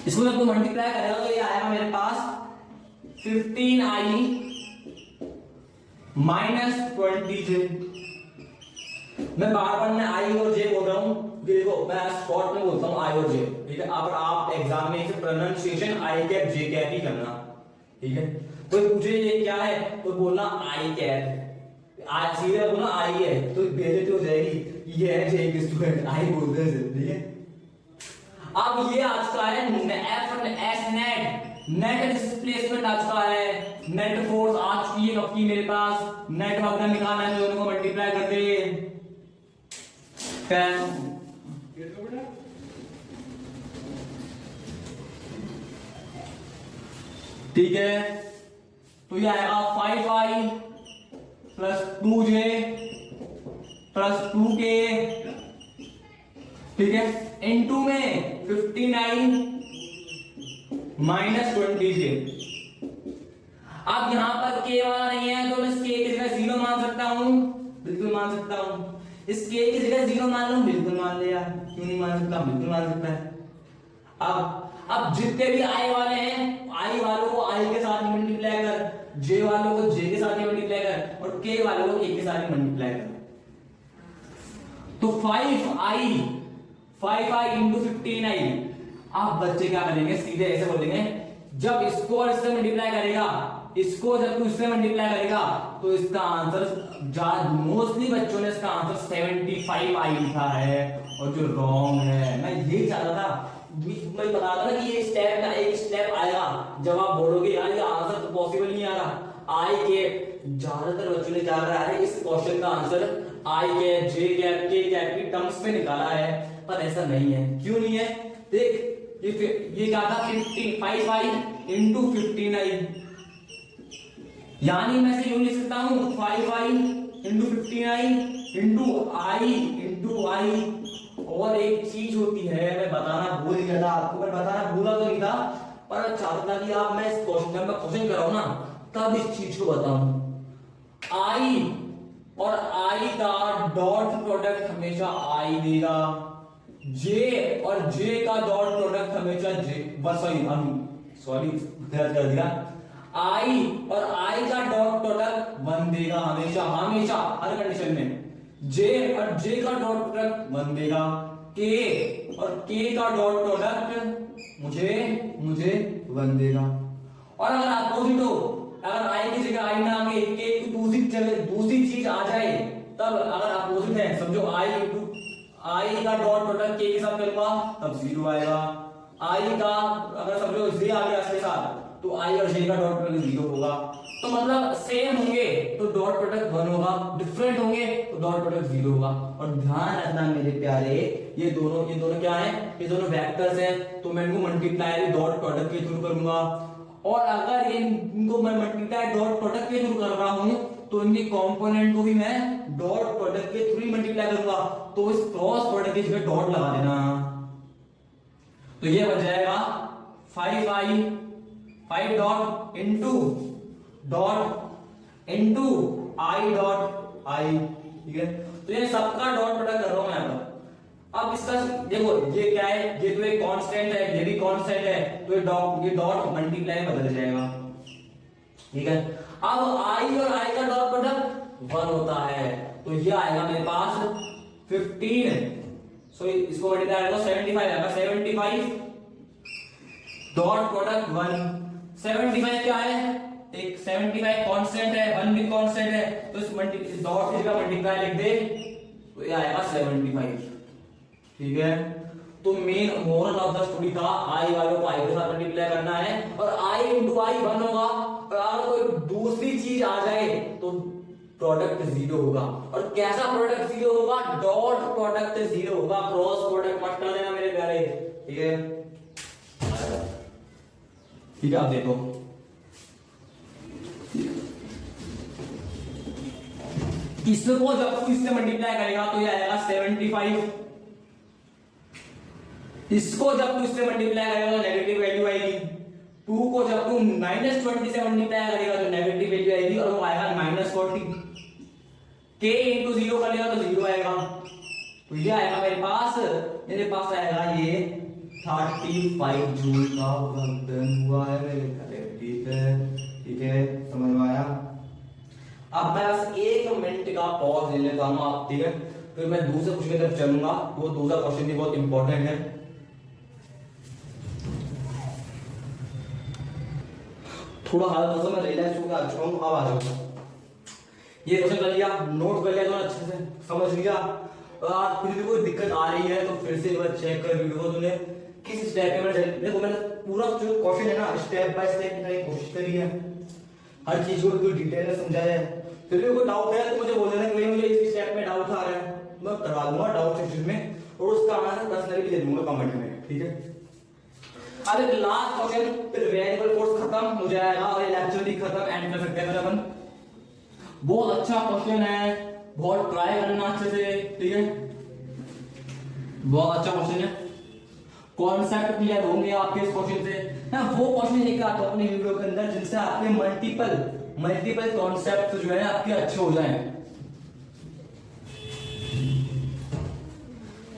इसको जब तू मल्टीप्लाई करेगा तो ये आएगा मेरे पास 15i माइनस 20j। मैं बार बार मैं आई और जे बोल रहा हूं, देखो मैं शॉर्ट में बोलता हूं आई और जे। ठीक है, अब आप एग्जाम में इसे प्रोनाउंसिएशन आई कैप जे कैप ही करना। ठीक है, कोई पूछे ये क्या है तो बोलना आई कैप, आज सीधे बोलना आई है तो बेइज्जती हो जाएगी, ये है जे के स्टूडेंट आई बोलते हैं। ठीक है, अब ये आज का है एफ एस नेट डिस्प्लेसमेंट आ चुका है, नेट फोर्स आ चुकी है कब की मेरे पास। नेट वक्र निकालना है, दोनों को मल्टीप्लाई कर दे। ठीक है, तो ये आएगा 5i plus 2j plus 2k। ठीक है, इनटू में 15i माइनस 20j। अब यहां पर k वाला नहीं है तो मैं इस k की जगह 0 मान सकता हूं, बिल्कुल मान सकता हूं। इस k की जगह 0 मान लूं, बिल्कुल मान लिया। क्यों नहीं मान सकता, बिल्कुल मान सकता है। अब जितने भी i वाले हैं, i वालों को i के साथ मल्टीप्लाई कर, j वालों को j के साथ मल्टीप्लाई कर और k वालों को k के साथ मल्टीप्लाई कर। तो 5i इंटू 15i। आप बच्चे क्या करेंगे, सीधे ऐसे बोलेंगे, जब इसको और इससे मल्टीप्लाई करेगा, इसको जब तू इससे मल्टीप्लाई करेगा तो इसका आंसर मोस्टली बच्चों ने इसका आंसर 75i लिखा है और जो रॉन्ग है। मैं यही चाहता था, मैं बता रहा था कि ये स्टेप का एक स्टेप आएगा जब आप बोलोगे यार ये आंसर तो पॉसिबल नहीं आ रहा। आई के ज्यादातर बच्चों ने क्या करा है, इस क्वेश्चन का answer I cap J cap के कैप की टर्म्स में निकाला है, पर ऐसा नहीं है। क्यों नहीं है, देख ये क्या था 5i इंटू 15i, यानी मैं से यूं लिख सकता हूं 5i into 15i into i into i। और एक चीज होती है, मैं बताना भूल गया था आपको, मैं बताना भूला तो नहीं था, पर चाहता था कि आप मैं इस क्वेश्चन में क्वेश्चन कराऊं ना तब इस चीज को बताऊं। i और i का डॉट प्रोडक्ट हमेशा i देगा, j और j का डॉट प्रोडक्ट हमेशा j, सॉरी गलत कर दिया, i और i का डॉट प्रोडक्ट 1 देगा हमेशा, हमेशा हर कंडीशन में। j और j का डॉट प्रोडक्ट 1 देगा, k और k का डॉट प्रोडक्ट मुझे 1 देगा। और अगर अपोजिट हो, अगर i की जगह i ना आके k की दूसरी चीज आ जाए, तब अगर अपोजिट है, समझो i का डॉट प्रोडक्ट k के साथ करूंगा तब 0 आएगा। i का अगर समझो j आ गया इसके साथ तो i और j का डॉट प्रोडक्ट 0 होगा। तो मतलब सेम होंगे तो डॉट प्रोडक्ट 1 होगा, डिफरेंट होंगे तो डॉट प्रोडक्ट 0 होगा। और ध्यान रखना मेरे प्यारे, ये दोनों क्या है, ये दोनों वेक्टर्स हैं, तो मैं इनको मल्टीप्लाई डॉट प्रोडक्ट के थ्रू करूंगा। और अगर इनको मैं मल्टीप्लाई डॉट प्रोडक्ट के थ्रू कर रहा हूं तो इनके कंपोनेंट को भी मैं डॉट प्रोडक्ट के थ्रू मल्टीप्लाई करूंगा, तो इस क्रॉस प्रोडक्ट की जगह डॉट लगा देना। तो ये बन जाएगा 5i 5 dot into I dot I, ठीक है। तो ये सबका डॉट प्रोडक्ट कर रहा हूं मैं यहाँ पर। अब इसका देखो ये क्या है, ये तो एक कांस्टेंट है, ये भी कांस्टेंट है, तो ये डॉट मल्टीप्लाई में बदल जाएगा, ठीक है। अब आई और आई का डॉट प्रोडक्ट 1 होता है, तो ये आएगा मेरे पास 15, सो इसको मल्टीप्लाई करेगा 75 आएगा, 75 डॉट प्रोडक्ट 1। 75 क्या है, एक 75 कांस्टेंट है, 1 भी कांस्टेंट है, तो इस डॉट की जगह मल्टीप्लाई लिख दे, तो ये आएगा 75, ठीक है। तो main moral of the story था आई वालों को आई के साथ मल्टीप्लाई करना है, और आई इंटू आई 1 होगा, और अगर कोई दूसरी चीज आ जाए तो प्रोडक्ट 0 होगा। और कैसा प्रोडक्ट 0 होगा, डॉट प्रोडक्ट 0 होगा, क्रॉस प्रोडक्ट मत कर देना मेरे प्यारे, ठीक है। ठीक है, आप देखो इसको जब तू इससे मल्टीप्लाई करेगा तो ये आएगा 75, इसको जब तू इससे मल्टीप्लाई करेगा तो नेगेटिव वैल्यू आएगी, 2 को जब तू -20 से मल्टीप्लाई करेगा तो नेगेटिव वैल्यू आएगी, और वो आएगा -40, k इंटू 0 कर लेगा तो 0 आएगा, तो ये आएगा मेरे पास आएगा ये 35 जूल का वजन हुआ है मेरे प्यारे, ठीक है, समझ में आया। अब मैं बस 1 मिनट का पॉज ले लेता हूं आप, ठीक है, फिर मैं दूसरे क्वेश्चन की तरफ चलूंगा। वो दूसरा क्वेश्चन भी बहुत इंपॉर्टेंट है। थोड़ा हाल तो मैं रिलैक्स होकर आ चुका हूं, अब आ जाओ। ये क्वेश्चन कर लिया, नोट कर लिया तो अच्छे से समझ लिया, और आज फिर भी कोई दिक्कत आ रही है तो फिर से एक बार चेक कर वीडियो को, तूने किस स्टेप पे देखो मैंने पूरा जो क्वेश्चन है ना स्टेप बाय स्टेप की कोशिश करी है, हर चीज को बिल्कुल डिटेल में समझाया है। फिर भी कोई डाउट है तो मुझे बोल देना कि मुझे इस स्टेप में डाउट आ रहा है, मैं करवा दूंगा डाउट सेक्शन में, और उसका आंसर पर्सनली दे दूंगा कमेंट में, ठीक है। अब एक लास्ट क्वेश्चन, फिर वेरिएबल फोर्स खत्म हो जाएगा और ये लेक्चर भी खत्म, एंड कर सकते हैं अपन। बहुत अच्छा क्वेश्चन है, बहुत ट्राई करना अच्छे से, ठीक है, बहुत अच्छा क्वेश्चन है, कॉन्सेप्ट क्लियर होंगे आपके इस क्वेश्चन से। ना वो क्वेश्चन लेकर आता हूं अपनी वीडियो के अंदर जिनसे आपके मल्टीपल कॉन्सेप्ट जो है आपके अच्छे हो जाएं।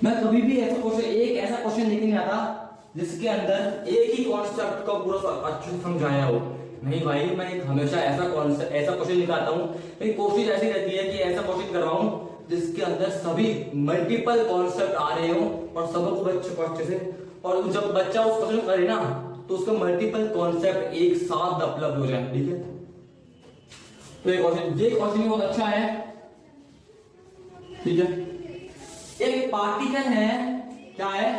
मैं कभी भी ऐसा क्वेश्चन लेके नहीं आता जिसके अंदर एक ही कॉन्सेप्ट का पूरा अच्छे से समझाया हो, नहीं भाई, मैं हमेशा ऐसा क्वेश्चन निकालता हूं, मेरी कोशिश ऐसी रहती है कि ऐसा क्वेश्चन करवाऊं जिसके अंदर सभी मल्टीपल कॉन्सेप्ट आ रहे हो और सबको बच्चे को अच्छे से, और जब बच्चा उस क्वेश्चन करे ना तो उसका मल्टीपल कॉन्सेप्ट एक साथ डेवलप हो जाए, ठीक है। तो ये क्वेश्चन बहुत अच्छा है, ठीक है। एक पार्टिकल है, क्या है,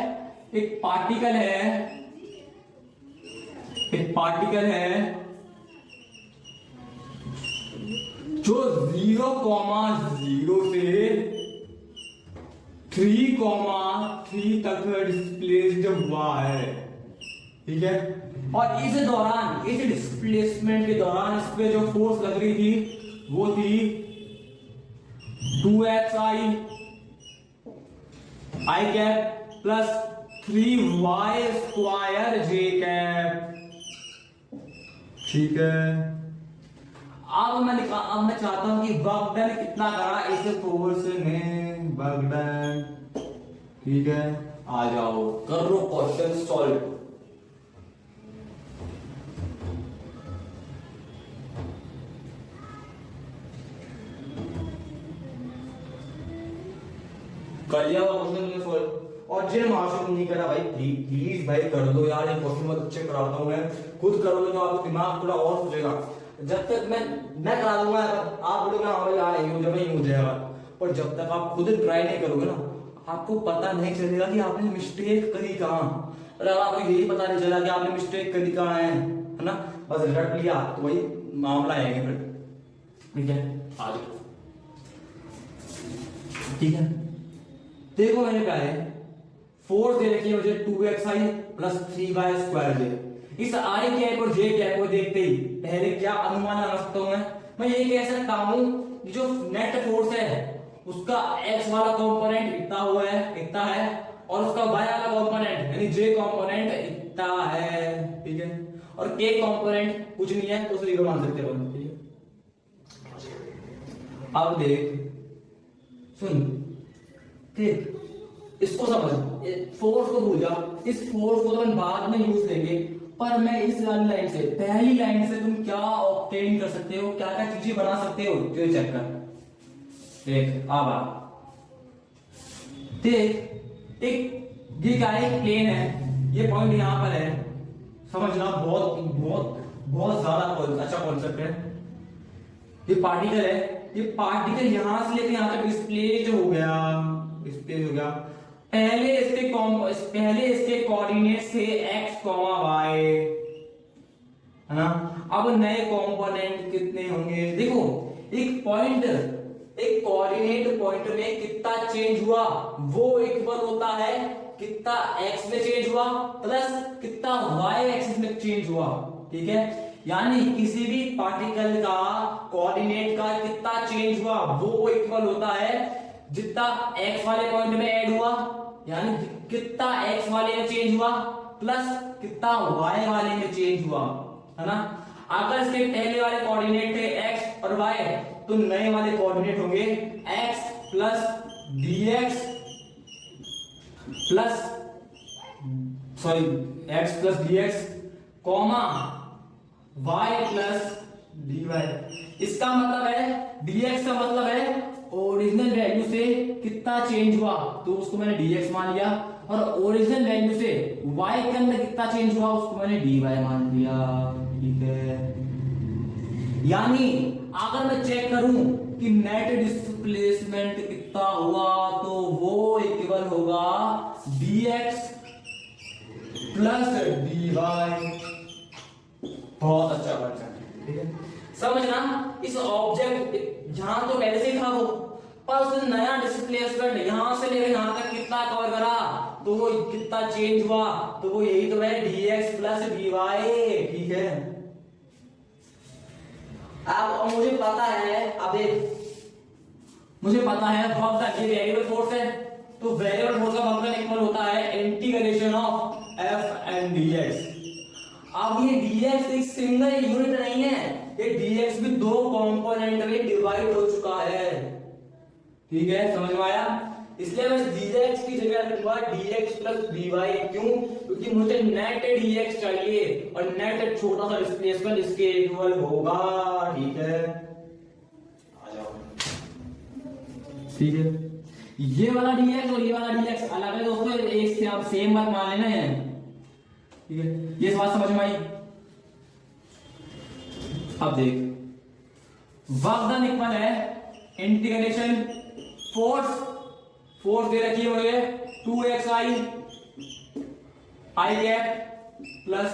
एक पार्टिकल है जो 0,0 से 3,3 तक डिस्प्लेस्ड हुआ है, ठीक है। और इस डिस्प्लेसमेंट के दौरान इस पे जो फोर्स लग रही थी वो थी 2xi i cap plus 3y square j cap, ठीक है। अब मैं चाहता हूं कि वर्क डन कितना करा इस फोर्स ने, वर्क डन, ठीक है। आ जाओ करो क्वेश्चन सॉल्व। कर लिया क्वेश्चन सॉल्व, और जिन मास्टर नहीं करा भाई प्लीज भाई कर दो यार, ये क्वेश्चन बहुत अच्छे कराता हूं मैं, खुद करोगे तो आपको दिमाग थोड़ा और खुलेगा। जब तक मैं करा दूंगा आप बोलोगे हाँ भाई यार ये हो जाएगा, पर जब तक आप खुद ट्राई नहीं करोगे ना आपको पता नहीं चलेगा कि आपने मिस्टेक करी कहाँ, और अगर आपको यही पता नहीं चला कि आपने मिस्टेक करी कहाँ है ना, बस रट लिया तो वही मामला आएगा फिर, ठीक है। आ जाओ, ठीक है। देखो मैंने प्यारे फोर्स दे रखी है मुझे 2xi प्लस 3y स्क्वायर जे। इस आई कैप और जे कैप को देखते ही पहले क्या अनुमान लगा सकता हूं मैं ये कह सकता हूं जो नेट फोर्स है उसका x वाला कंपोनेंट इतना है और उसका y वाला कंपोनेंट यानी j कंपोनेंट इतना है, ठीक है। और के कंपोनेंट कुछ नहीं है तो उसे 0 मान सकते हो, ठीक है। अब देख सुन, देख इसको समझ, फोर्स को भूल जा, इस फोर्स को तो हम बाद में यूज लेंगे, पर मैं इस वाली लाइन से, पहली लाइन से तुम क्या ऑब्टेन कर सकते हो, क्या क्या चीजें बना सकते हो, जो चेक कर। देख अब देख, एक ये क्या है, प्लेन है, ये पॉइंट यहां पर है, समझना, बहुत बहुत बहुत ज्यादा अच्छा कॉन्सेप्ट है। ये पार्टिकल है, ये पार्टिकल यहां से लेकर यहां तक डिस्प्लेस हो गया, डिस्प्लेस हो गया। पहले इसके कोऑर्डिनेट थे x, y, है ना। अब नए कंपोनेंट कितने होंगे, देखो एक पॉइंट, एक कोऑर्डिनेट पॉइंट में कितना चेंज हुआ वो इक्वल होता है कितना x में चेंज हुआ प्लस कितना y एक्सिस में चेंज हुआ, ठीक है। यानी किसी भी पार्टिकल का कोऑर्डिनेट का कितना चेंज हुआ वो इक्वल होता है जितना x वाले पॉइंट में ऐड हुआ, यानी कितना x वाले में चेंज हुआ प्लस कितना y वाले में चेंज हुआ, है ना। अगर इसके पहले वाले कोऑर्डिनेट थे x और y, तो नए वाले कोऑर्डिनेट होंगे x plus dx plus x plus dx comma y plus dy। इसका मतलब है dx का मतलब है ओरिजिनल वैल्यू से कितना चेंज हुआ तो उसको मैंने dx मान लिया, और ओरिजिनल वैल्यू से y के अंदर कितना चेंज हुआ उसको मैंने dy मान लिया, ठीक है। यानी अगर मैं चेक करूं कि नेट डिस्प्लेसमेंट कितना हुआ तो वो इक्वल होगा dx प्लस dy। बहुत अच्छा क्वेश्चन, ठीक है। समझना, इस ऑब्जेक्ट जहां तो पहले से था वो, पर उसने नया डिस्प्लेसमेंट यहां से लेकर यहां तक कितना कवर करा तो वो कितना चेंज हुआ, तो वो यही तो है dx प्लस dy, ठीक है। अब मुझे पता है, अब मुझे पता है वर्क ये वेरिएबल फोर्स है, तो वेरिएबल फोर्स का वर्क इक्वल होता है integration of f and dx। अब ये dx एक सिंगल यूनिट नहीं है, ये dx भी दो कंपोनेंट में डिवाइड हो चुका है, ठीक है, समझ में आया। इसलिए मैं dx की जगह लिखूंगा dx प्लस dy, क्यों, क्योंकि मुझे नेट dx चाहिए और नेट छोटा सा डिस्प्लेसमेंट इसके इक्वल होगा, ठीक है। आ जाओ, ठीक है। ये वाला dx और ये वाला dx अलग है दोस्तों, एक से आप सेम मत मान लेना है, ठीक है। ये बात समझ में आई। अब देख, वर्क डन इक्वल है इंटीग्रेशन फोर्स दे रखी हुई है 2xi i cap plus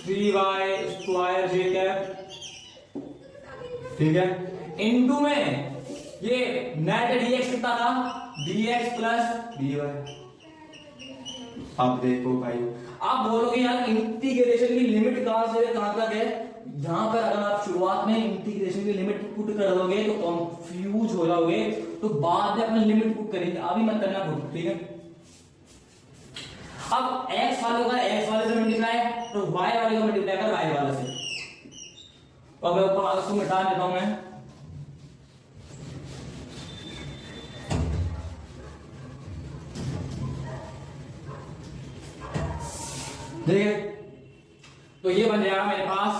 3y square j cap, ठीक है। इनटू में ये नेट dx कितना था, dx प्लस dy। अब देखो भाई, आप बोलोगे यार इंटीग्रेशन की लिमिट कहां से कहां तक है, यहां पर अगर आप शुरुआत में इंटीग्रेशन की लिमिट पुट कर दोगे तो कंफ्यूज हो जाओगे, तो बाद में अपन लिमिट पुट करेंगे, अभी मत करना पुट, ठीक है। अब x वालों का x वाले से मल्टीप्लाई तो y वाले का मल्टीप्लाई कर y वाले से, अब ऊपर उसको मिटा देता हूं मैं। देखिए, तो ये बन जाएगा मेरे पास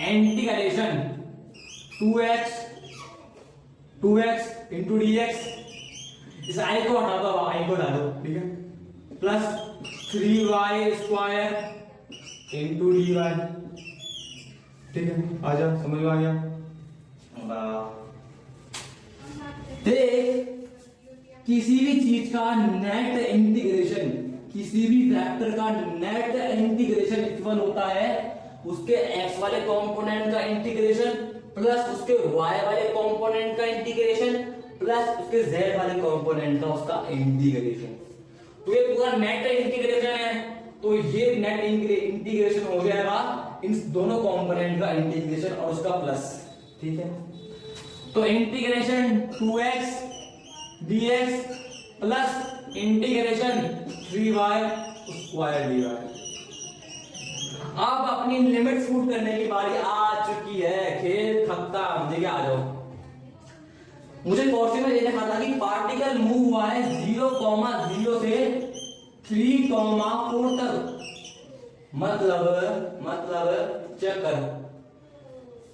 इंटीग्रेशन 2x इंटू dx, इस i को हटा दो, i को हटा दो, ठीक है, plus 3y square into dy, ठीक है। आ जा, समझ में आ गया। देख, किसी भी चीज का नेट इंटीग्रेशन, किसी भी वेक्टर का नेट इंटीग्रेशन इक्वल होता है उसके x वाले कंपोनेंट का इंटीग्रेशन प्लस उसके y वाले कंपोनेंट का इंटीग्रेशन प्लस उसके z वाले कंपोनेंट का उसका इंटीग्रेशन। तो ये पूरा नेट इंटीग्रेशन है, तो ये नेट इंटीग्रेशन हो जाएगा इन दोनों कंपोनेंट का इंटीग्रेशन और उसका प्लस, ठीक है। तो integration 2x dx plus integration 3y square dy। अब अपनी लिमिट पुट करने की बारी आ चुकी है, खेल खत्म। देखिए आ जाओ, मुझे क्वेश्चन में ये देखा था कि पार्टिकल मूव हुआ है 0,0 से 3,4 तक, मतलब चेक कर,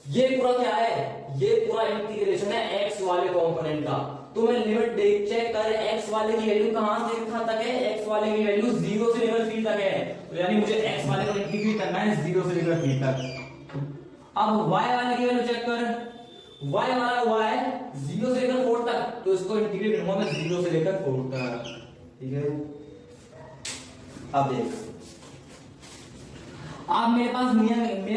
ये पूरा क्या है, ये पूरा इंटीग्रेशन है एक्स वाले कंपोनेंट का। तो मैं लिमिट देख चेक कर, एक्स वाले की वैल्यू कहां से कहां तक है, एक्स वाले की वैल्यू 0 से लेकर 3 तक है, तो यानी मुझे एक्स वाले को इंटीग्रेट करना है 0 से लेकर 3 तक। अब वाई वाले की वैल्यू चेक कर, वाई वाला हुआ है 0 से लेकर 4 तक, तो इसको इंटीग्रेट करूंगा मैं 0 से लेकर 4 तक, ठीक है। अब देख, अब मेरे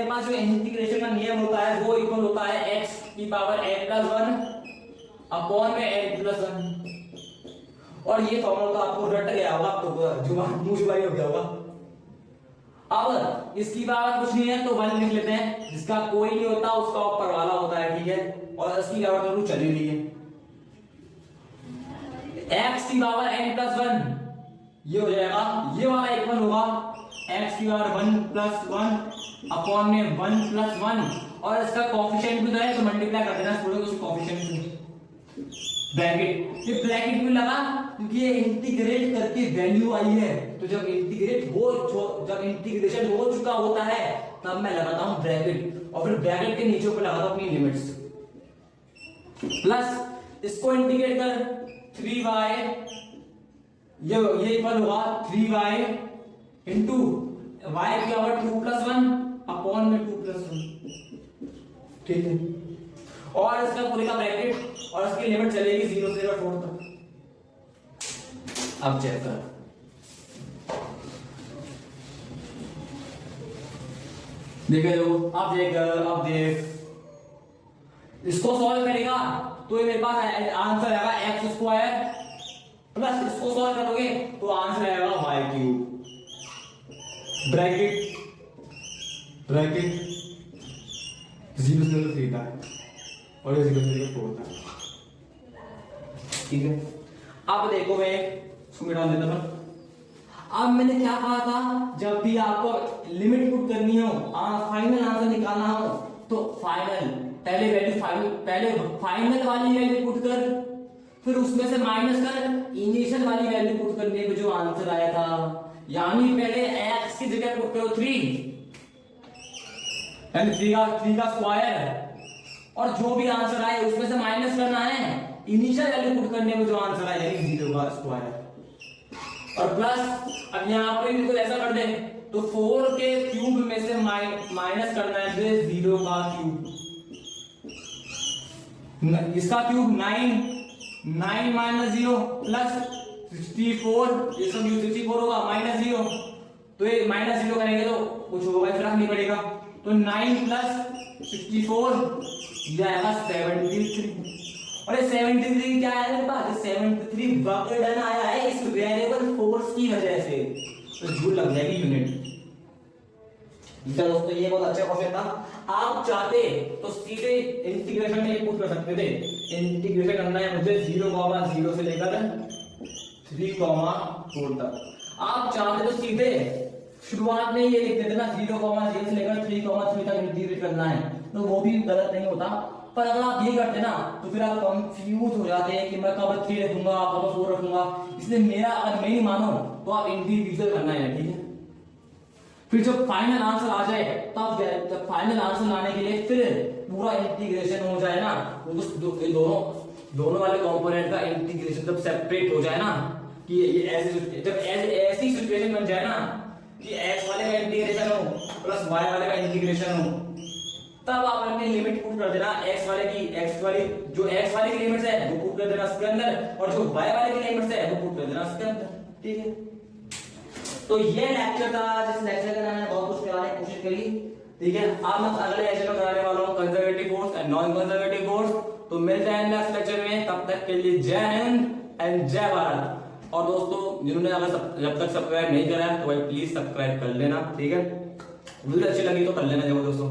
पास जो इंटीग्रेशन का नियम होता है वो इक्वल होता है x की पावर n+1 अपॉन में n+1, और ये फॉर्मूला तो आपको रट गया होगा, तो जुबान मुंह जुबानी हो गया होगा। अब इसकी पावर कुछ नहीं है तो 1 लिख लेते हैं, जिसका कोई नहीं होता उसका ऊपर वाला होता है, ठीक है, और इसकी पावर तो चल ही रही है। x की पावर n+1 ये हो जाएगा, ये वाला इक्वल होगा x की पावर 1+1 अपॉन में 1+1, और इसका कोएफिशिएंट भी है तो मल्टीप्लाई कर देना थोड़े कुछ कोएफिशिएंट से, ब्रैकेट। ये ब्रैकेट भी लगा क्योंकि ये इंटीग्रेट करके वैल्यू आई है, तो जब इंटीग्रेशन हो चुका होता है तब मैं लगाता हूं ब्रैकेट, और फिर ब्रैकेट के नीचे ऊपर लगाता हूं अपनी लिमिट्स, प्लस इसको इंटीग्रेट कर 3y, ये इक्वल होगा 3y इंटू y की पावर 2+1 अपॉन में 2+1, ठीक है, और इसका पूरे का ब्रैकेट, और इसकी लिमिट चलेगी 0 से 4 तक। अब चेक कर, देखे लो, अब देख इसको सॉल्व करेगा तो ये मेरे पास आंसर आएगा x² प्लस इसको सॉल्व करोगे तो आंसर आएगा y3 ब्रैकेट 0 से 3 तक और ये 0 से 4 तक, ठीक है। अब देखो मैं इसको मिटा देता हूं। अब मैंने क्या कहा था, जब भी आपको लिमिट पुट करनी हो, फाइनल आंसर निकालना हो, तो पहले फाइनल वाली वैल्यू पुट कर, फिर उसमें से माइनस कर इनिशियल वाली वैल्यू पुट करने पे जो आंसर आया था, यानी पहले x की जगह पुट करो 3 यानी 3 का स्क्वायर, और जो भी आंसर आए उसमें से माइनस करना है इनिशियल वैल्यू पुट करने में जो आंसर आया यानी 0 का स्क्वायर, और प्लस अब यहां पर भी तो ऐसा कर दे तो 4 के क्यूब में से माइनस करना है 0 का क्यूब, इसका क्यूब 9 माइनस 0 प्लस 64, ये सब 64 होगा माइनस 0, तो ये माइनस 0 करेंगे तो कुछ होगा फर्क नहीं पड़ेगा, तो 9 प्लस 64 ये आएगा 73, और ये 73 क्या आया मेरे पास, 73 वर्क डन आया है इस वेरिएबल फोर्स की वजह से, तो जूल लग जाएगी यूनिट। दोस्तों ये बहुत अच्छा क्वेश्चन था, आप चाहते तो सीधे इंटीग्रेशन में पुट कर सकते थे, इंटीग्रेशन करना है मुझे 0,0 से लेकर 3,4 तक, आप चाहते तो सीधे शुरुआत में ये लिख देते ना 0,0 से लेकर 3,3 तक इंटीग्रेट करना है, तो वो भी गलत नहीं होता, पर अगर आप ये करते ना तो फिर आप कंफ्यूज हो जाते हैं कि मैं कब 3 रखूंगा कब 4 रखूंगा, इसलिए मेरा अगर मैं ही मानो तो आप इंडिविजुअल करना है, ठीक है। फिर जब फाइनल आंसर आ जाए तब जब फाइनल आंसर लाने के लिए फिर पूरा इंटीग्रेशन हो जाए ना, दोनों वाले कंपोनेंट का इंटीग्रेशन जब सेपरेट हो जाए ना, कि ये ऐसी सिचुएशन बन जाए ना कि x वाले का इंटीग्रेशन हो प्लस y वाले का इंटीग्रेशन हो, तब आप अपनी लिमिट पुट कर देना, x वाले की लिमिट्स है वो पुट कर देना इसके अंदर, और जो y वाले की लिमिट्स है वो पुट कर देना इसके अंदर, ठीक है। तो ये लेक्चर था, जिस लेक्चर का मैंने बहुत कुछ कराने की कोशिश करी, ठीक है। अब मैं अगले लेक्चर में कराने वाला हूं conservative force and non conservative force, तो मिलते हैं नेक्स्ट लेक्चर में, तब तक के लिए जय हिंद एंड जय भारत। और दोस्तों जिन्होंने अगर जब तक सब्सक्राइब नहीं करा है तो भाई प्लीज सब्सक्राइब कर लेना, ठीक है। वीडियो अच्छी लगी तो कर लेना जरूर दोस्तों।